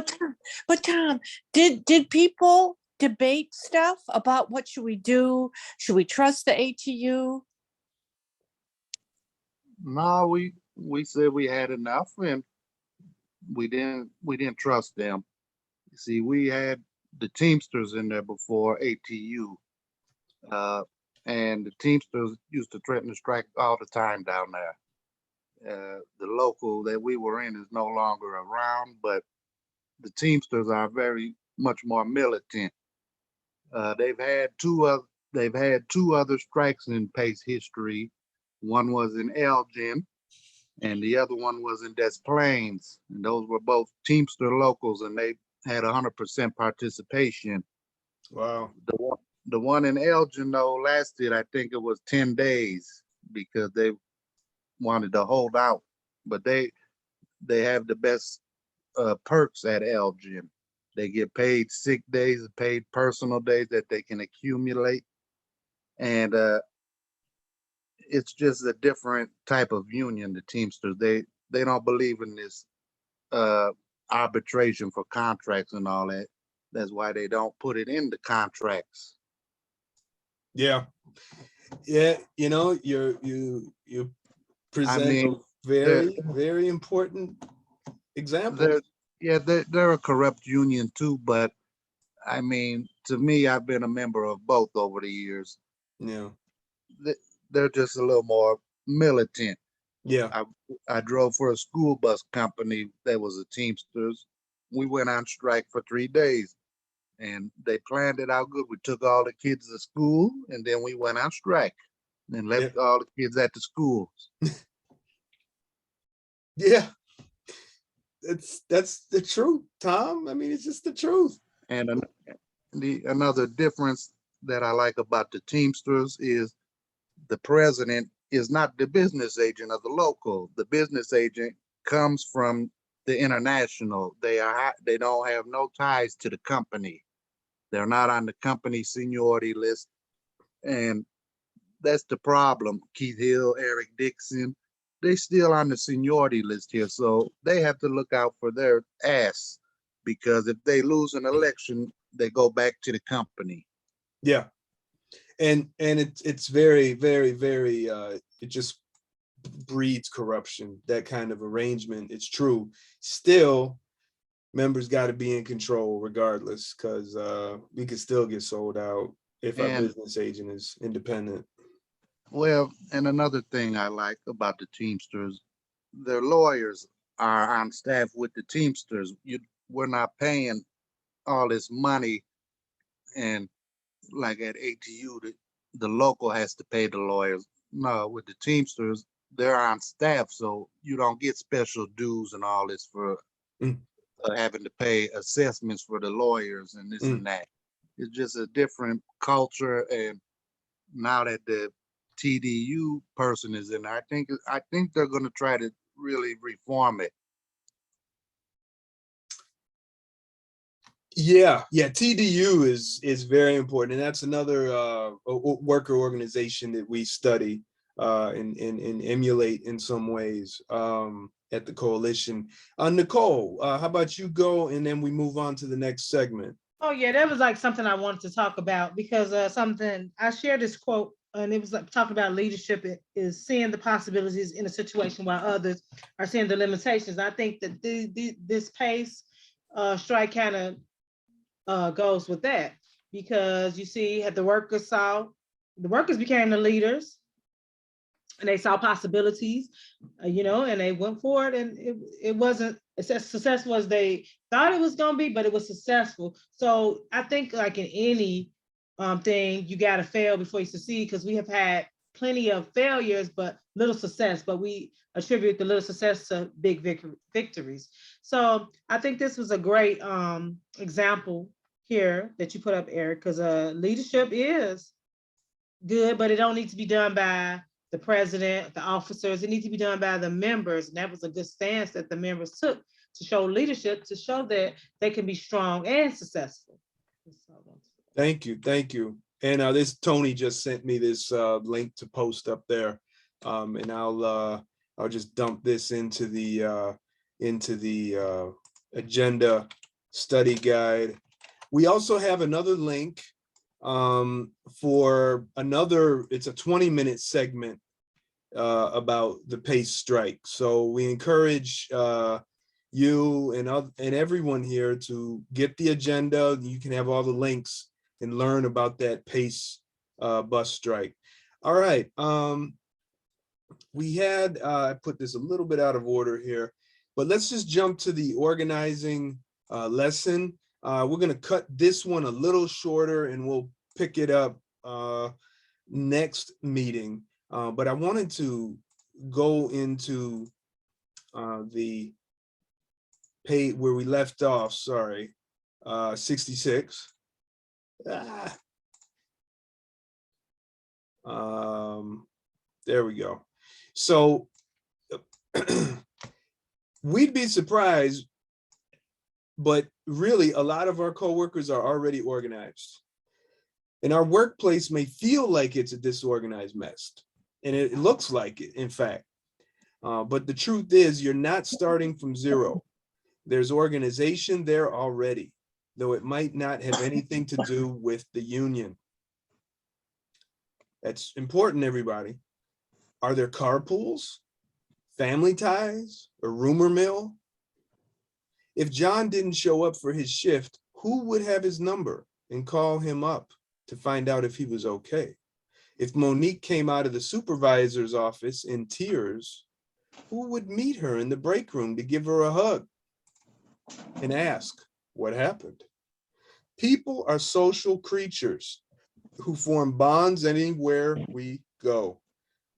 but Tom, did people debate stuff about what should we do? Should we trust the ATU? No, we said we had enough, and we didn't trust them. See, we had the Teamsters in there before ATU, and the Teamsters used to threaten to strike all the time down there. The local that we were in is no longer around, but the Teamsters are very much more militant. They've had two other strikes in PACE history. One was in Elgin, and the other one was in Des Plaines. And those were both Teamster locals, and they had 100% participation. Wow. The one in Elgin, though, lasted, I think it was 10 days because they wanted to hold out. But they have the best perks at Elgin. They get paid sick days, paid personal days that they can accumulate. And it's just a different type of union, the Teamsters. They don't believe in this arbitration for contracts and all that. That's why they don't put it in the contracts. Yeah. You present a very important example. They're a corrupt union too, but I mean, to me, I've been a member of both over the years. Yeah. They're just a little more militant. Yeah. I drove for a school bus company that was a Teamsters. we went on strike for 3 days. And they planned it out good. We took all the kids to school and then we went on strike and left all the kids at the schools. Yeah, that's the truth, Tom. I mean, it's just the truth. And another difference that I like about the Teamsters is the president is not the business agent of the local. The business agent comes from the international. They don't have no ties to the company. They're not on the company seniority list. And that's the problem. Keith Hill, Eric Dixon, they still on the seniority list here. So they have to look out for their ass, because if they lose an election, they go back to the company. Yeah. And it's very, very, very, it just breeds corruption, that kind of arrangement. It's true. Still, members got to be in control regardless, because we could still get sold out if our business agent is independent. Well, and another thing I like about the Teamsters, their lawyers are on staff with the Teamsters. We're not paying all this money, and like at ATU, the local has to pay the lawyers. No, with the Teamsters, they're on staff, so you don't get special dues and all this for having to pay assessments for the lawyers and this and that. It's just a different culture. And now that the TDU person is in there, I think they're going to try to really reform it. Yeah, TDU is very important, and that's another worker organization that we study and emulate in some ways at the coalition. Nicole, how about you go, and then we move on to the next segment. Oh yeah, that was like something I wanted to talk about, because something I shared this quote, and it was like talking about leadership is seeing the possibilities in a situation while others are seeing the limitations. I think that this PACE strike kind of goes with that, because you see, had the workers became the leaders, and they saw possibilities, and they went for it, and it wasn't as successful as they thought it was going to be, but it was successful. So I think, like in any thing, you got to fail before you succeed, because we have had plenty of failures but little success, but we attribute the little success to big victories. So I think this was a great example here that you put up, Eric, because leadership is good, but it don't need to be done by the president, the officers. It needs to be done by the members. And that was a good stance that the members took to show leadership, to show that they can be strong and successful. Thank you. And this Tony just sent me this link to post up there, and I'll just dump this into the agenda study guide. We also have another link for another. It's a 20-minute segment about the PACE strike. So we encourage you and everyone here to get the agenda. You can have all the links and learn about that PACE bus strike. All right. We had, I put this a little bit out of order here, but let's just jump to the organizing lesson. We're going to cut this one a little shorter, and we'll pick it up next meeting. But I wanted to go into the page where we left off, 66. There we go. So we'd be surprised, but really a lot of our coworkers are already organized. And our workplace may feel like it's a disorganized mess. And it looks like it, in fact. But the truth is, you're not starting from zero. There's organization there already, though it might not have anything to do with the union. That's important, everybody. Are there carpools, family ties, a rumor mill? If John didn't show up for his shift, who would have his number and call him up to find out if he was okay? If Monique came out of the supervisor's office in tears, who would meet her in the break room to give her a hug? and ask what happened. People are social creatures who form bonds anywhere we go,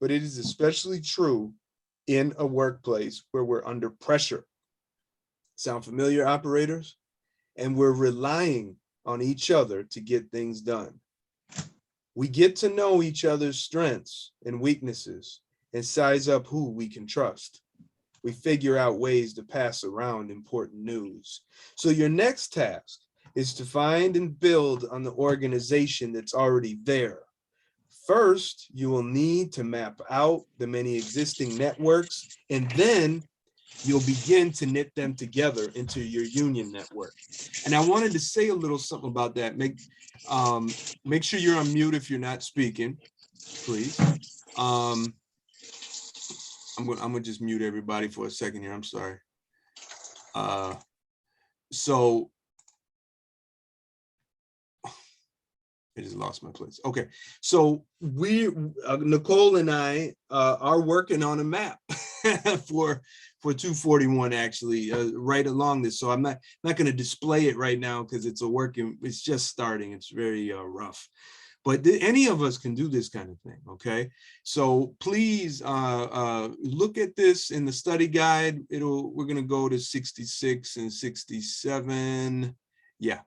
but it is especially true in a workplace where we're under pressure. Sound familiar, operators? And we're relying on each other to get things done. We get to know each other's strengths and weaknesses and size up who we can trust. We figure out ways to pass around important news. So your next task is to find and build on the organization that's already there. First, you will need to map out the many existing networks, and then you'll begin to knit them together into your union network. And I wanted to say a little something about that. Make sure you're on mute if you're not speaking, please. I'm gonna just mute everybody for a second here. I'm sorry. So I just lost my place. Okay, so we, Nicole and I, are working on a map for 241 actually, right along this. So I'm not going to display it right now because it's it's just starting. It's very rough. But any of us can do this kind of thing, okay? So please look at this in the study guide. We're gonna go to 66 and 67, yeah.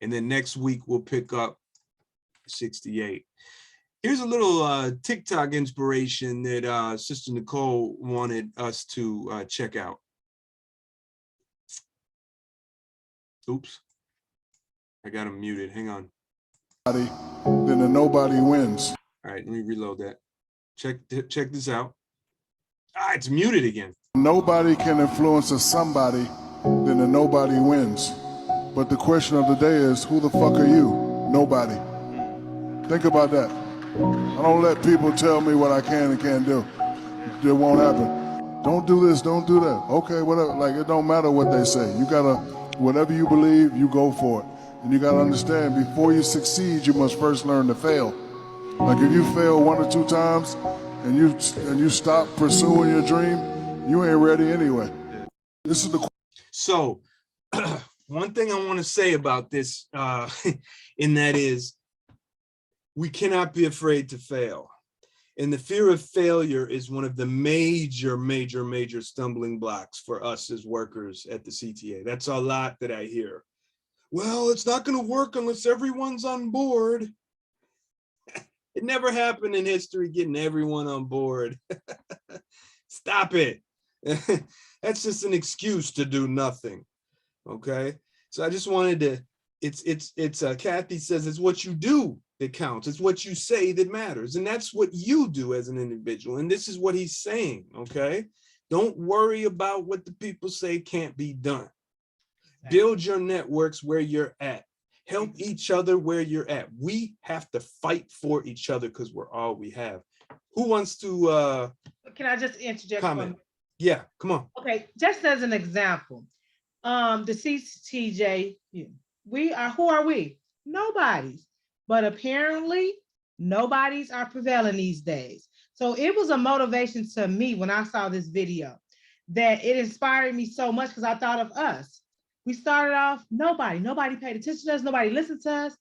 And then next week we'll pick up 68. Here's a little TikTok inspiration that Sister Nicole wanted us to check out. Oops, I got him muted, hang on. Then the nobody wins. All right, let me reload that. Check this out. Ah, it's muted again. Nobody can influence a somebody, then the nobody wins. But the question of the day is, who the fuck are you? Nobody. Think about that. I don't let people tell me what I can and can't do. It won't happen. Don't do this, don't do that. Okay, whatever. Like, it don't matter what they say. You gotta, whatever you believe, you go for it. And you gotta understand, before you succeed, you must first learn to fail. Like, if you fail 1 or 2 times and you stop pursuing your dream, you ain't ready anyway. This is the. So one thing I want to say about this, and that is, we cannot be afraid to fail. And the fear of failure is one of the major stumbling blocks for us as workers at the CTA. That's a lot that I hear. Well, it's not going to work unless everyone's on board. It never happened in history, getting everyone on board. Stop it. That's just an excuse to do nothing. Okay. So I just wanted to, Kathy says it's what you do that counts. It's what you say that matters. And that's what you do as an individual. And this is what he's saying. Okay. Don't worry about what the people say can't be done. Build your networks where you're at. Help each other where you're at. We have to fight for each other because we're all we have. Who wants to Can I just interject? comment? Yeah, come on. Okay, just as an example, the CTJ, who are we? Nobody's. But apparently, nobodies are prevailing these days. So it was a motivation to me when I saw this video, that it inspired me so much because I thought of us. We started off nobody paid attention to us, nobody listened to us.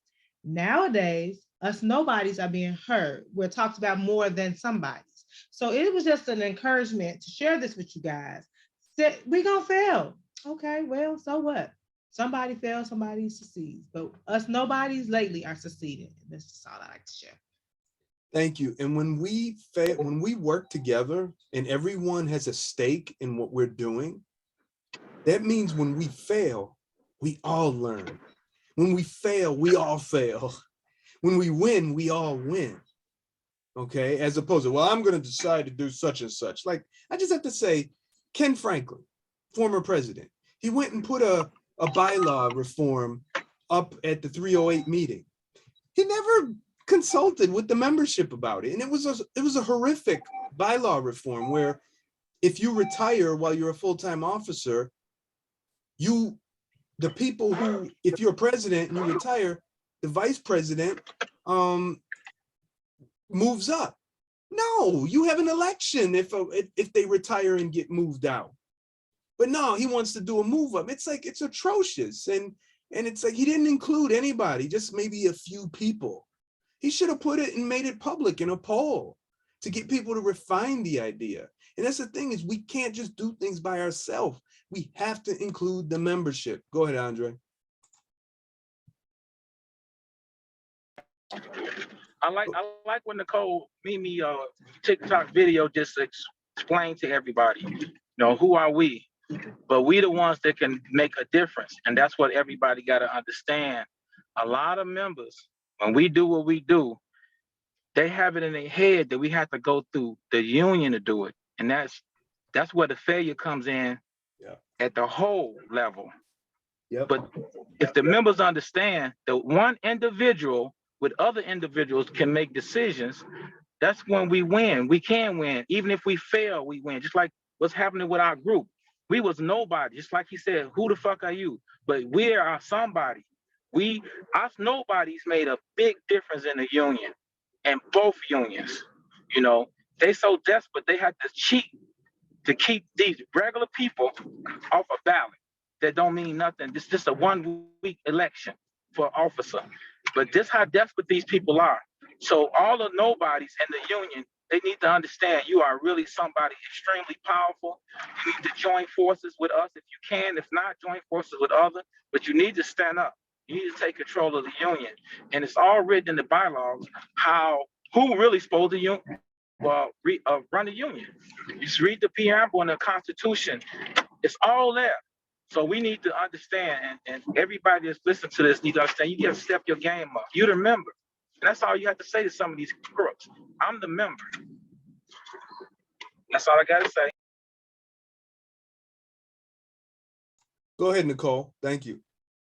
Nowadays, us nobodies are being heard. We're talked about more than somebody's. So it was just an encouragement to share this with you guys. We're gonna fail. Okay, well, so what? Somebody fails, somebody succeeds. But us nobodies lately are succeeding. That's just all I like to share. Thank you. And when we fail, when we work together and everyone has a stake in what we're doing, that means when we fail, we all learn. When we fail, we all fail. When we win, we all win. Okay, as opposed to, well, I'm going to decide to do such and such. Like, I just have to say, Ken Franklin, former president, he went and put a bylaw reform up at the 308 meeting. He never consulted with the membership about it. And it was a horrific bylaw reform where if you retire while you're a full-time officer, the people who, if you're president and you retire, the vice president moves up. No, you have an election if they retire and get moved out. But no, he wants to do a move up. It's like, it's atrocious. And it's like, he didn't include anybody, just maybe a few people. He should have put it and made it public in a poll to get people to refine the idea. And that's the thing, is we can't just do things by ourselves. We have to include the membership. Go ahead, Andre. I like when Nicole Mimi TikTok video just explained to everybody, you know, who are we? But we the ones that can make a difference. And that's what everybody got to understand. A lot of members, when we do what we do, they have it in their head that we have to go through the union to do it. And that's where the failure comes in. Yeah. At the whole level. Yep. But if the members understand that one individual with other individuals can make decisions, that's when we win. We can win. Even if we fail, we win. Just like what's happening with our group. We was nobody. Just like he said, who the fuck are you? But we are somebody. Us nobodies made a big difference in the union, and both unions. You know, they so desperate they had to cheat to keep these regular people off a ballot that don't mean nothing. This is just a 1 week election for officer. But this how desperate these people are. So all the nobodies in the union, they need to understand you are really somebody extremely powerful. You need to join forces with us if you can. If not, join forces with others. But you need to stand up. You need to take control of the union. And it's all written in the bylaws who really supposed to run the union. You just read the preamble and the Constitution. It's all there. So we need to understand, and everybody that's listening to this need to understand, you got to step your game up. You're the member. And that's all you have to say to some of these crooks. I'm the member. That's all I got to say. Go ahead, Nicole. Thank you.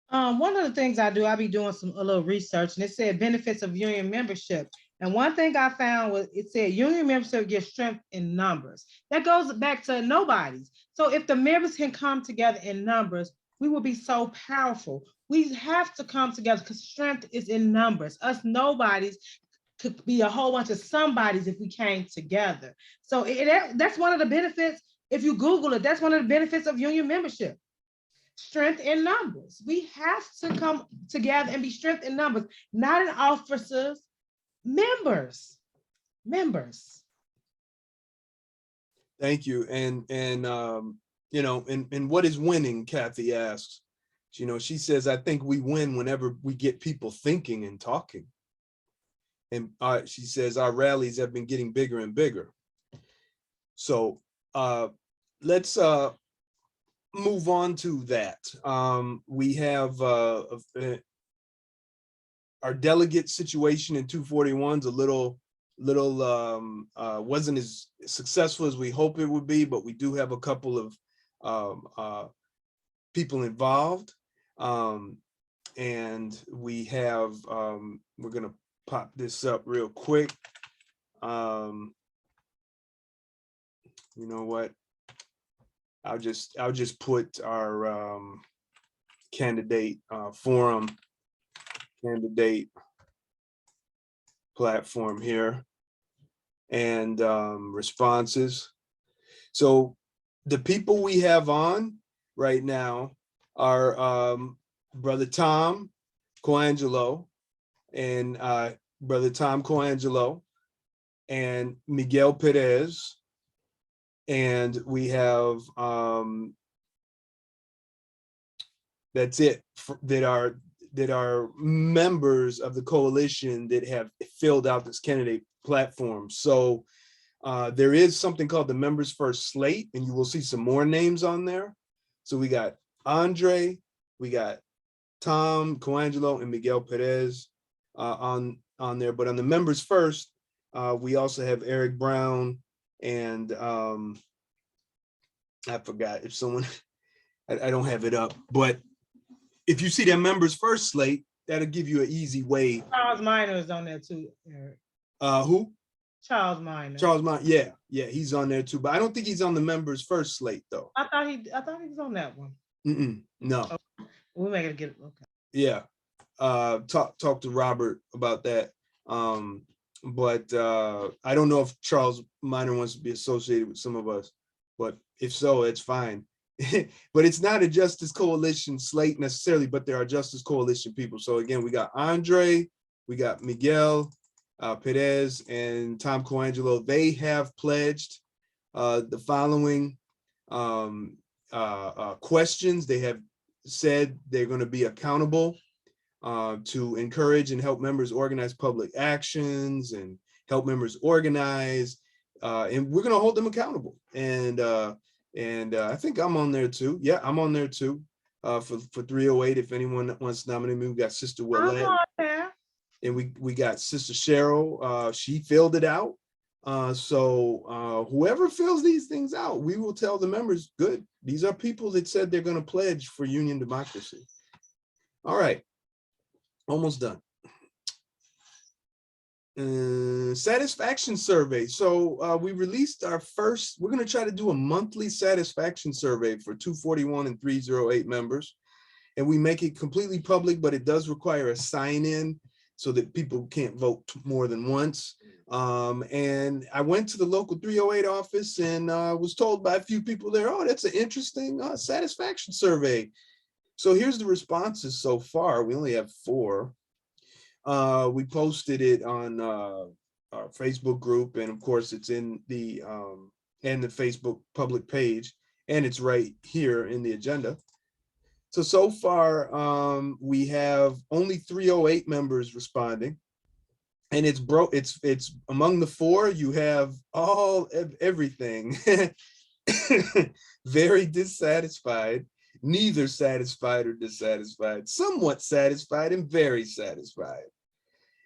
One of the things I do, I be doing a little research, and it said benefits of union membership. And one thing I found was it said union membership gives strength in numbers. That goes back to nobodies. So if the members can come together in numbers, we will be so powerful. We have to come together because strength is in numbers. Us nobodies could be a whole bunch of somebodies if we came together. So that's one of the benefits. If you Google it, that's one of the benefits of union membership. Strength in numbers. We have to come together and be strength in numbers, not in officers, members. Thank you. And you know, and what is winning, Kathy asks. You know, she says, I think we win whenever we get people thinking and talking. And she says, our rallies have been getting bigger and bigger. So let's move on to that. We have our delegate situation in 241's a little wasn't as successful as we hope it would be, but we do have a couple of people involved. And we have, we're gonna pop this up real quick. You know what? I'll just put our candidate forum candidate platform here and responses. So the people we have on right now are Brother Tom Coangelo and Brother Tom Coangelo and Miguel Perez. And we have, that's it, that are members of the coalition that have filled out this candidate platform. So there is something called the Members First Slate, and you will see some more names on there. So we got Andre, we got Tom Coangelo and Miguel Perez on there. But on the Members First, we also have Eric Brown and I forgot if someone, I don't have it up, but if you see that Members First slate, that'll give you an easy way. Charles Minor is on there too, Eric. Who? Charles Minor. Charles Minor, yeah, he's on there too, but I don't think he's on the Members First slate though. I thought he was on that one. No. Okay. We may get it. Okay. Yeah, talk to Robert about that. But I don't know if Charles Minor wants to be associated with some of us, but if so, it's fine. but it's not a Justice Coalition slate necessarily, but there are Justice Coalition people. So again, we got Andre, we got Miguel Perez, and Tom Coangelo. They have pledged the following questions. They have said they're going to be accountable to encourage and help members organize public actions and help members organize, and we're going to hold them accountable. And I think I'm on there too. Yeah, I'm on there too for 308. If anyone wants to nominate me, we got Sister Willette, and we got Sister Cheryl. She filled it out. So whoever fills these things out, we will tell the members, good, these are people that said they're going to pledge for union democracy. All right, almost done. Satisfaction survey. So we released our first, we're going to try to do a monthly satisfaction survey for 241 and 308 members. And we make it completely public, but it does require a sign-in so that people can't vote more than once. And I went to the local 308 office and was told by a few people there, oh, that's an interesting satisfaction survey. So here's the responses so far. We only have 4. We posted it on our Facebook group, and of course it's in the Facebook public page, and it's right here in the agenda. So far we have only 308 members responding, and it's among the 4 you have everything. Very dissatisfied, neither satisfied or dissatisfied, somewhat satisfied, and very satisfied.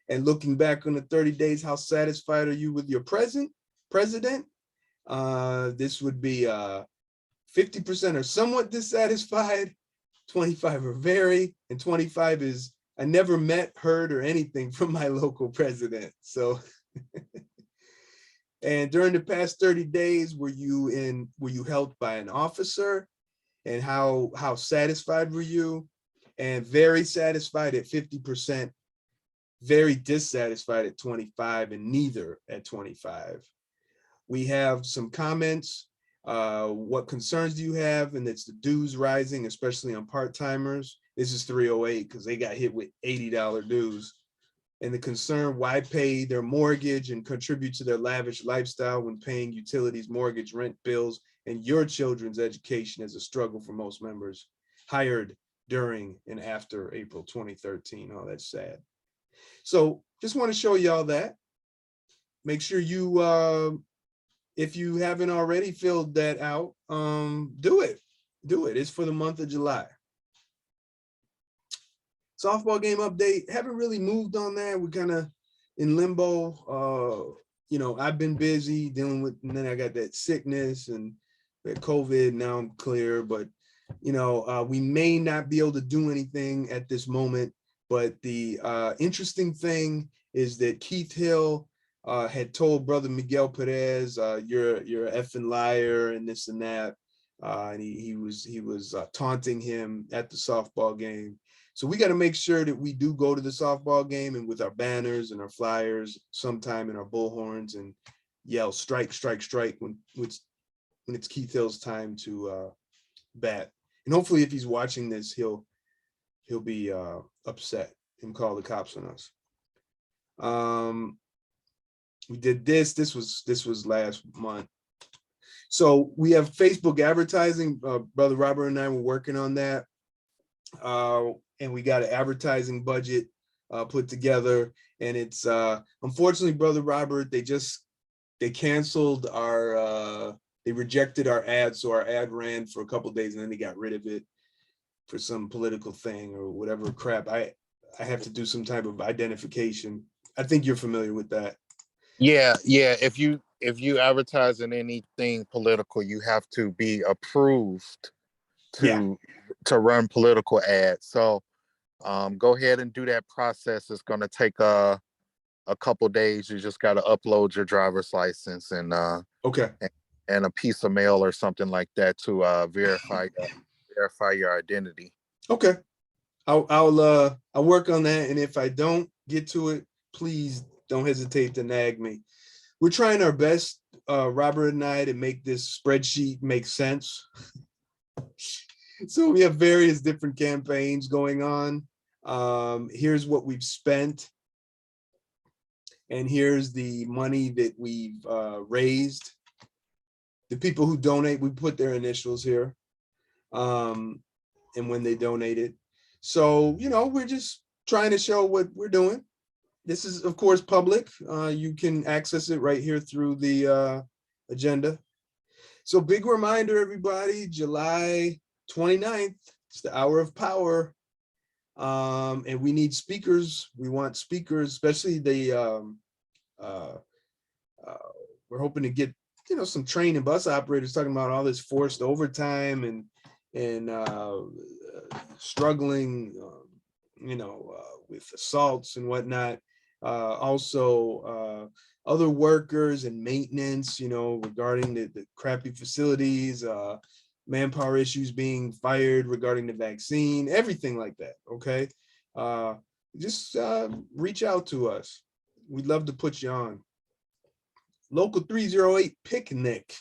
And looking back on the 30 days, how satisfied are you with your president? This would be 50% are somewhat dissatisfied, 25 are very, and 25 is I never met, heard, or anything from my local president. So, and during the past 30 days, were you helped by an officer? And how satisfied were you? And very satisfied at 50%, very dissatisfied at 25, and neither at 25. We have some comments. What concerns do you have? And it's the dues rising, especially on part-timers. This is 308 because they got hit with $80 dues. And the concern, why pay their mortgage and contribute to their lavish lifestyle when paying utilities, mortgage, rent, bills, and your children's education is a struggle for most members hired during and after April 2013. Oh, that's sad. So just want to show y'all that. Make sure you, if you haven't already filled that out, do it. It's for the month of July. Softball game update. Haven't really moved on that. We're kind of in limbo. You know, I've been busy dealing with, and then I got that sickness and that COVID. Now I'm clear, but you know, we may not be able to do anything at this moment. But the interesting thing is that Keith Hill had told Brother Miguel Perez, you're an effing liar and this and that. And he was taunting him at the softball game. So we got to make sure that we do go to the softball game and with our banners and our flyers sometime in our bullhorns and yell strike, strike, strike when it's Keith Hill's time to bat. And hopefully if he's watching this, he'll be upset and call the cops on us. We did this was last month. So we have Facebook advertising. Brother Robert and I were working on that. And we got an advertising budget put together. And it's unfortunately, Brother Robert, they canceled they rejected our ad. So our ad ran for a couple of days and then they got rid of it for some political thing or whatever crap. I have to do some type of identification. I think you're familiar with that. Yeah. If you advertise in anything political, you have to be approved to run political ads. So go ahead and do that process. It's going to take a couple days. You just got to upload your driver's license and and a piece of mail or something like that to verify your identity. Okay, I'll work on that, and if I don't get to it, please don't hesitate to nag me. We're trying our best, Robert and I, to make this spreadsheet make sense. So we have various different campaigns going on. Here's what we've spent. And here's the money that we've raised. The people who donate, we put their initials here. And when they donated. So, you know, we're just trying to show what we're doing. This is, of course, public. You can access it right here through the agenda. So big reminder, everybody, July 29th, it's the hour of power. And we need speakers. We want speakers, especially the, we're hoping to get, you know, some train and bus operators talking about all this forced overtime and struggling, you know, with assaults and whatnot. Also, other workers and maintenance, you know, regarding the crappy facilities, manpower issues being fired regarding the vaccine, everything like that, okay? Just reach out to us. We'd love to put you on. Local 308 picnic.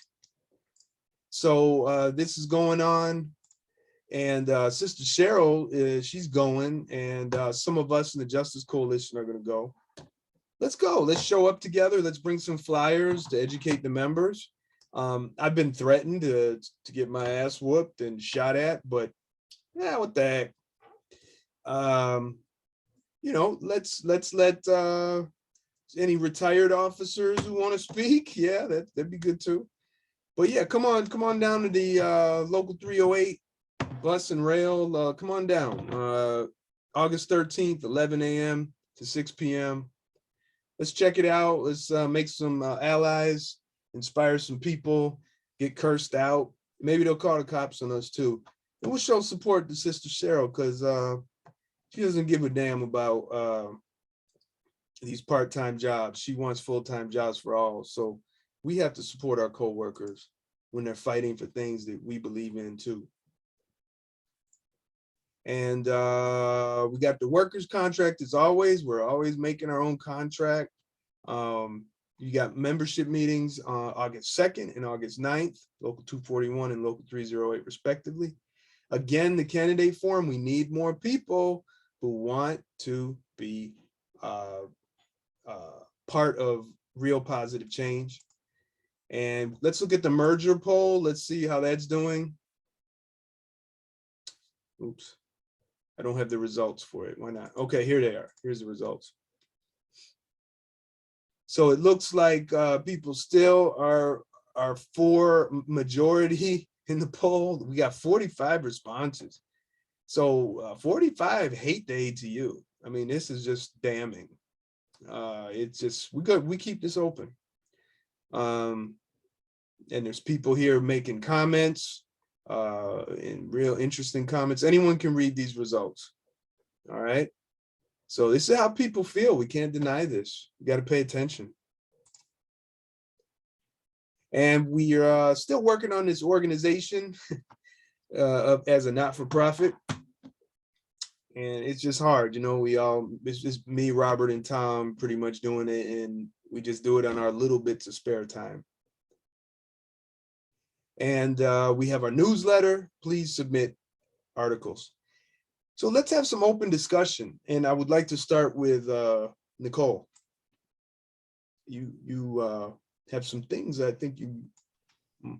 So this is going on, and Sister Cheryl, she's going, and some of us in the Justice Coalition are going to go. Let's go. Let's show up together. Let's bring some flyers to educate the members. I've been threatened to get my ass whooped and shot at, but yeah, what the heck? You know, let's let any retired officers who want to speak. Yeah, that'd be good too. But yeah, come on down to the local 308 bus and rail. Come on down. August 13th, 11 a.m. to 6 p.m. Let's check it out. Let's make some allies, inspire some people, get cursed out. Maybe they'll call the cops on us too. And we'll show support to Sister Cheryl, because she doesn't give a damn about these part-time jobs. She wants full-time jobs for all. So we have to support our co-workers when they're fighting for things that we believe in too. And we got the workers' contract as always. We're always making our own contract. You got membership meetings on August 2nd and August 9th, local 241 and local 308 respectively. Again, the candidate forum, we need more people who want to be part of real positive change. And let's look at the merger poll. Let's see how that's doing. Oops. I don't have the results for it. Why not? Okay, here they are. Here's the results. So it looks like people still are for majority in the poll. We got 45 responses. So 45 hate the ATU. I mean, this is just damning. It's just, we keep this open. And there's people here making comments. And real interesting comments. Anyone can read these results. All right. So this is how people feel. We can't deny this. We got to pay attention. And we are still working on this organization as a not-for-profit. And it's just hard. You know, it's just me, Robert, and Tom pretty much doing it. And we just do it on our little bits of spare time. And we have our newsletter. Please submit articles. So let's have some open discussion. And I would like to start with Nicole. You have some things I think you.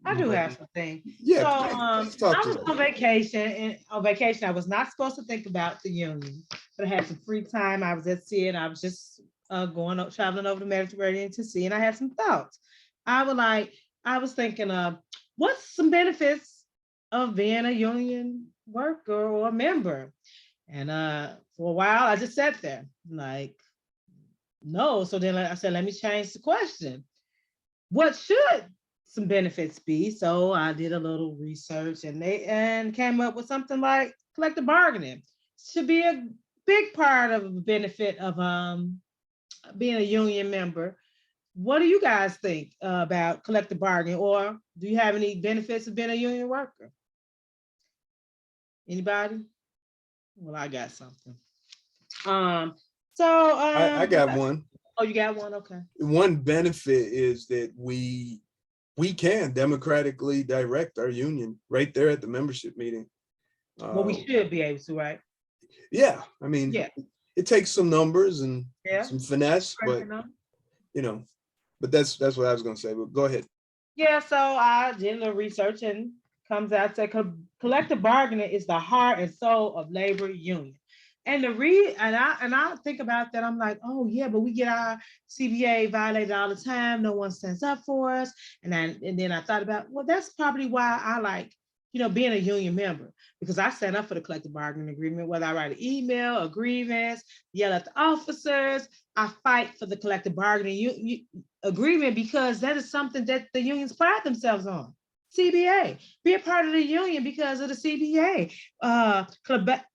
I do have some things. Yeah. So I was on vacation, and on vacation I was not supposed to think about the union, but I had some free time. I was at sea, and I was just traveling over the Mediterranean to sea, and I had some thoughts. I was thinking of what's some benefits of being a union worker or a member. And for a while, I just sat there like, no. So then I said, let me change the question. What should some benefits be? So I did a little research and came up with something like collective bargaining. Should be a big part of the benefit of being a union member. What do you guys think about collective bargaining, or do you have any benefits of being a union worker? Anybody? Well, I got something. I got one. Oh, you got one? Okay. One benefit is that we we can democratically direct our union right there at the membership meeting. Well, we should be able to, right? Yeah, I mean, Yeah. it takes some numbers and Yeah. some finesse, but you know, but that's what I was gonna say. But go ahead. Yeah, so I did a little research and comes out that collective bargaining is the heart and soul of labor union. And I think about that, I'm like, oh yeah, but we get our CBA violated all the time. No one stands up for us. And then I thought about, well, that's probably why I like, being a union member, because I stand up for the collective bargaining agreement, whether I write an email, a grievance, yell at the officers, I fight for the collective bargaining agreement, because that is something that the unions pride themselves on. CBA, be a part of the union because of the CBA.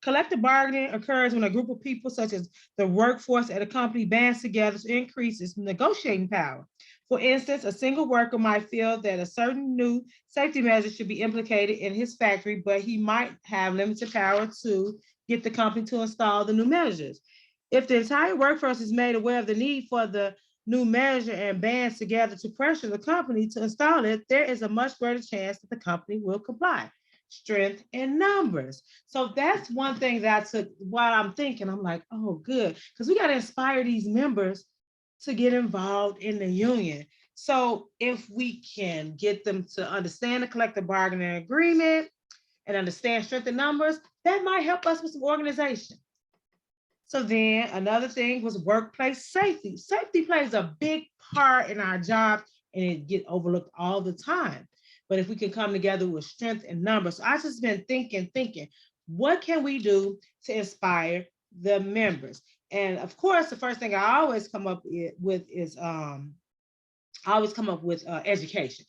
Collective bargaining occurs when a group of people, such as the workforce at a company, bands together to increase its negotiating power. For instance, a single worker might feel that a certain new safety measure should be implicated in his factory, but he might have limited power to get the company to install the new measures. If the entire workforce is made aware of the need for the new measure and bands together to pressure the company to install it, there is a much greater chance that the company will comply. Strength in numbers. So that's one thing that I took while I'm thinking. I'm like, oh, good, because we got to inspire these members to get involved in the union. So if we can get them to understand the collective bargaining agreement and understand strength in numbers, that might help us with some organization. So then another thing was workplace safety. Safety plays a big part in our job and it gets overlooked all the time. But if we can come together with strength in numbers, so I just been thinking, what can we do to inspire the members? And of course, the first thing I always come up with is education.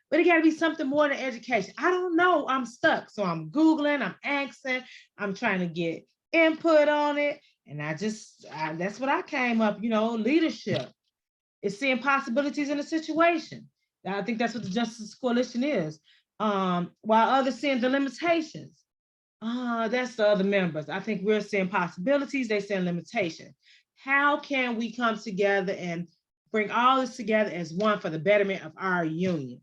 But it got to be something more than education. I don't know. I'm stuck. So I'm Googling, I'm asking, I'm trying to get input on it. And that's what I came up, leadership. It's seeing possibilities in a situation. I think that's what the Justice Coalition is. While others seeing the limitations. That's the other members. I think we're seeing possibilities, they're seeing limitations. How can we come together and bring all this together as one for the betterment of our union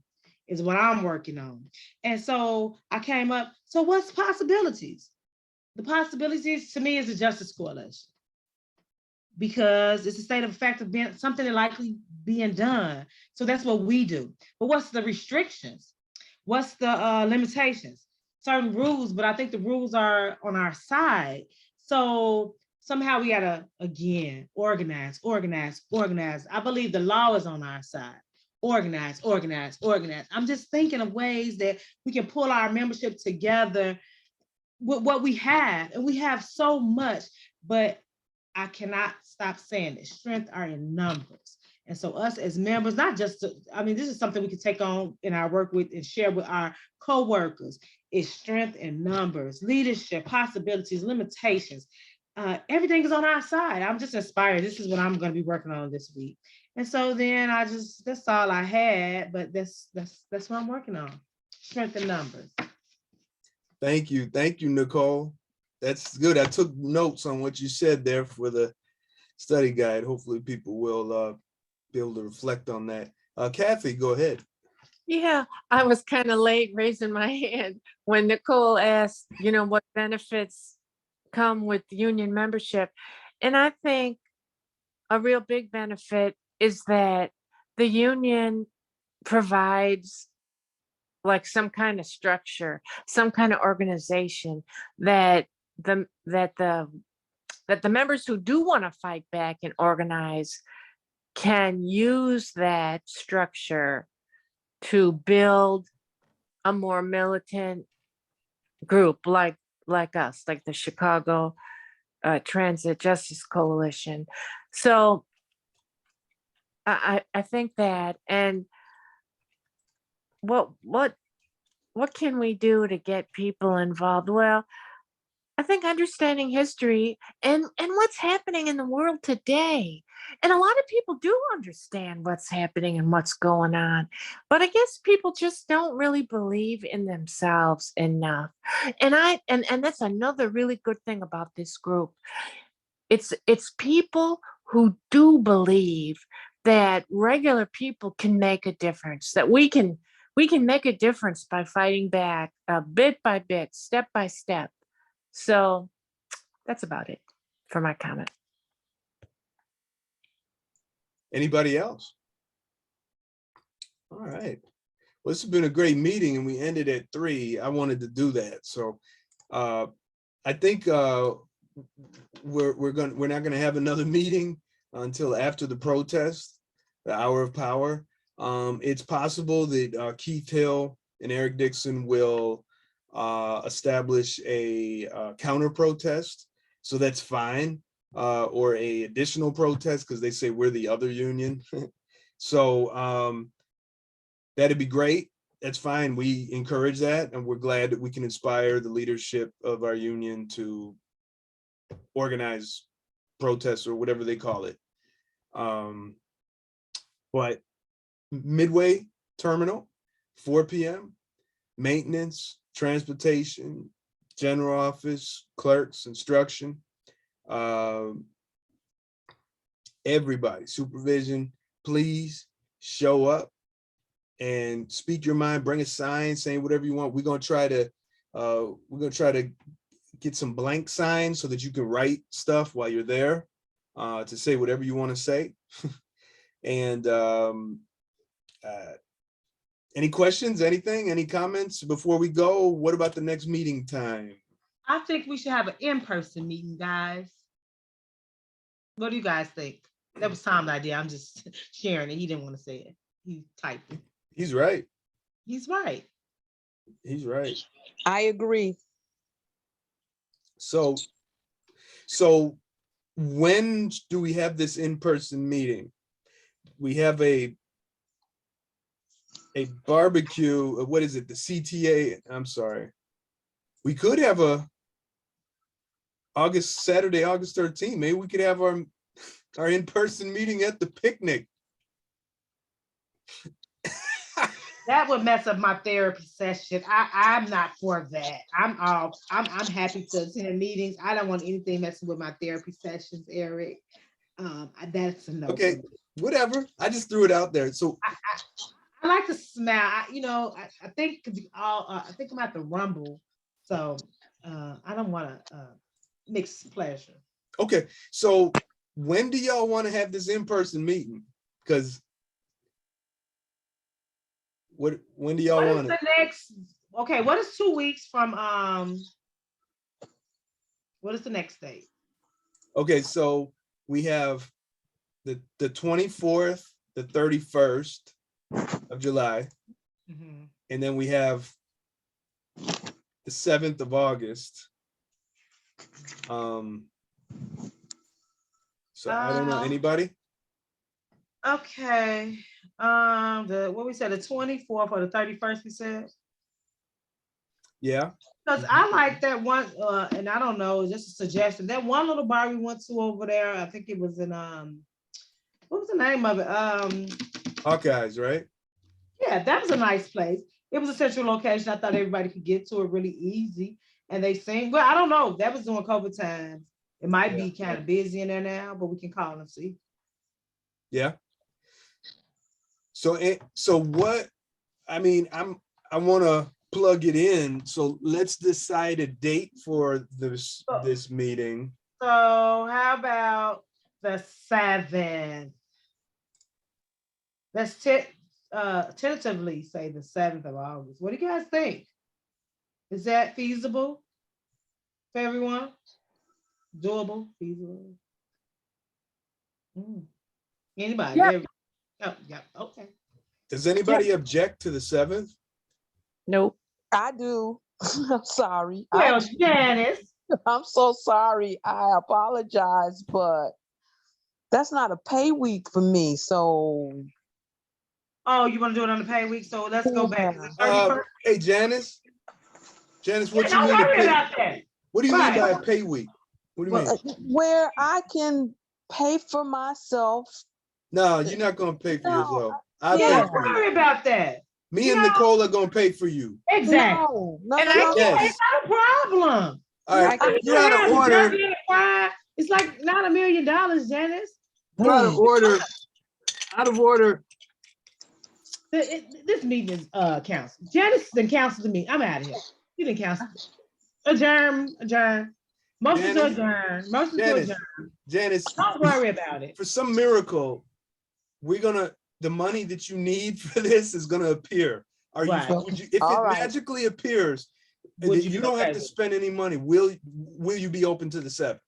is what I'm working on. And so I came up, so what's possibilities? The possibilities to me is the Justice Coalition, because it's a state of fact of being something that likely being done. So that's what we do. But what's the restrictions? What's the limitations? Certain rules, but I think the rules are on our side. So somehow we gotta, again, organize. I believe the law is on our side. Organize. I'm just thinking of ways that we can pull our membership together with what we have. And we have so much, but I cannot stop saying it. Strength are in numbers. And so us as members, not just, this is something we can take on in our work with and share with our co-workers. It's strength in numbers, leadership, possibilities, limitations. Everything is on our side. I'm just inspired. This is what I'm going to be working on this week. And so then that's all I had, but that's what I'm working on. Strength in numbers. Thank you, Nicole. That's good. I took notes on what you said there for the study guide. Hopefully people will be able to reflect on that. Kathy, go ahead. Yeah, I was kind of late raising my hand when Nicole asked, what benefits come with union membership. And I think a real big benefit is that the union provides like some kind of structure, some kind of organization that the members who do want to fight back and organize can use that structure to build a more militant group like us, like the Chicago Transit Justice Coalition. So I think that, and what can we do to get people involved? Well, I think understanding history and what's happening in the world today. And a lot of people do understand what's happening and what's going on. But I guess people just don't really believe in themselves enough. And that's another really good thing about this group. It's people who do believe that regular people can make a difference, that we can make a difference by fighting back bit by bit, step by step. So that's about it for my comment. Anybody else? All right. Well, this has been a great meeting, and we ended at 3. I wanted to do that. So I think we're not gonna have another meeting until after the protest, the hour of power. It's possible that Keith Hill and Eric Dixon will establish a counter protest, so that's fine, or a additional protest because they say we're the other union. So that'd be great. That's fine. We encourage that, and we're glad that we can inspire the leadership of our union to organize protests or whatever they call it. But Midway Terminal, 4 p.m., maintenance, transportation, general office, clerks, instruction, everybody, supervision, please show up and speak your mind, bring a sign saying whatever you want. We're gonna try to get some blank signs so that you can write stuff while you're there, to say whatever you want to say. And any questions, anything, any comments before we go? What about the next meeting time? I think we should have an in-person meeting, guys. What do you guys think? That was Tom's idea. I'm just sharing it. He didn't want to say it. He typed it. He's right. He's right. He's right. I agree. So when do we have this in-person meeting? We have a barbecue, what is it, the CTA, I'm sorry. We could have Saturday, August 13th. Maybe we could have our in-person meeting at the picnic. That would mess up my therapy session. I'm not for that. I'm happy to attend meetings. I don't want anything messing with my therapy sessions, Eric. That's a no. Okay, whatever. I just threw it out there. So I like to smell. I think I think I'm at the rumble. So I don't want to mix pleasure. Okay, so when do y'all want to have this in-person meeting? Because when do y'all want it? Okay, what is 2 weeks from what is the next date? Okay, so we have the 24th, the 31st of July, and then we have the 7th of August. So I don't know, anybody? Okay. What we said, the 24th or the 31st, we said? Yeah. Because I like that one, and I don't know, just a suggestion. That one little bar we went to over there, I think it was in what was the name of it? Hawkeyes, right? Yeah, that was a nice place. It was a central location. I thought everybody could get to it really easy. And they sing, well, I don't know. That was during COVID times. It might be kind of busy in there now, but we can call and see. Yeah. So what, I mean, I want to plug it in. So let's decide a date for this meeting. So how about the 7th? Let's tentatively say the 7th of August. What do you guys think? Is that feasible for everyone? Doable, feasible? Anybody? Yep. Oh, yeah, okay. Does anybody object to the 7th? Nope. I do. I'm sorry. Well, Janice. I'm so sorry. I apologize, but that's not a pay week for me. So. Oh, you want to do it on the pay week? So let's go back. Hey, Janice. Janice, what Yeah, you mean? What do you mean by Right. a pay week? What do you mean? Where I can pay for myself. No, you're not going to pay for yourself. I'll Yeah, pay for don't you. worry about that. Me and Nicole are going to pay for you. Exactly. No, And I Yes. it's not a problem. All right, I you gotta order. It's like not $1 million, Janice. You gotta order. Out of order. This meeting is council. Janice didn't counsel to me. I'm out of here. You didn't counsel. Adjourn. Motion to adjourn. Motion to adjourn. Janice, Don't worry about it. for some miracle, the money that you need for this is gonna appear. Right. If it magically appears, you don't have to spend any money, will you be open to the 7th?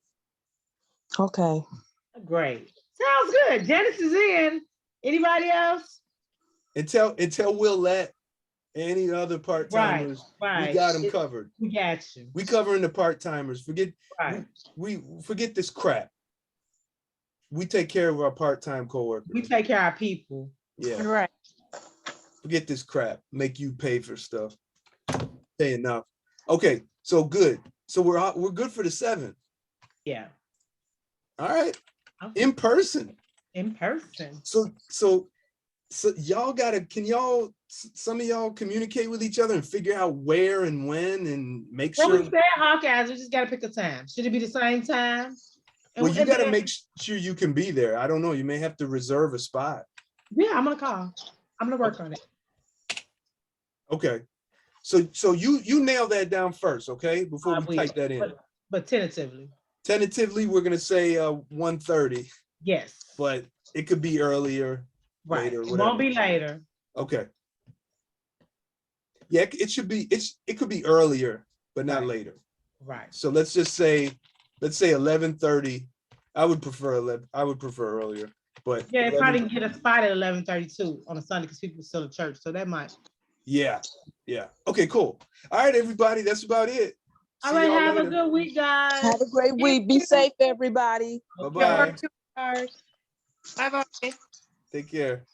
Okay. Great. Sounds good. Janice is in. Anybody else? Until we'll let any other part-timers, Right. we got them covered. We got you. We covering the part-timers. Forget we forget this crap. We take care of our part-time coworkers. We take care of our people. Yeah. Right. Forget this crap. Make you pay for stuff. Pay enough. Okay, so good. So we're good for the 7th. Yeah. All right. Okay. In person. In person. So y'all some of y'all communicate with each other and figure out where and when and make Well, sure. we said Hawkeyes, we just gotta pick a time. Should it be the same time? Well, you gotta make sure you can be there. I don't know. You may have to reserve a spot. Yeah, I'm gonna call. I'm gonna work on it. Okay. So you nail that down first, okay? Before we type that in. But tentatively. Tentatively, we're gonna say 1:30. Yes. But it could be earlier, Right. later, It whatever. won't be later. Okay. Yeah, it could be earlier, but not later. Right. So let's say 11:30. I would prefer earlier, but Yeah, they probably can get a spot at 11:32 on a Sunday because people still at church. So that might. yeah. Okay, cool. All right, everybody, that's about it. All right, have a good week, guys. Have a great week. Be safe, everybody. Bye-bye. Bye-bye. Take care.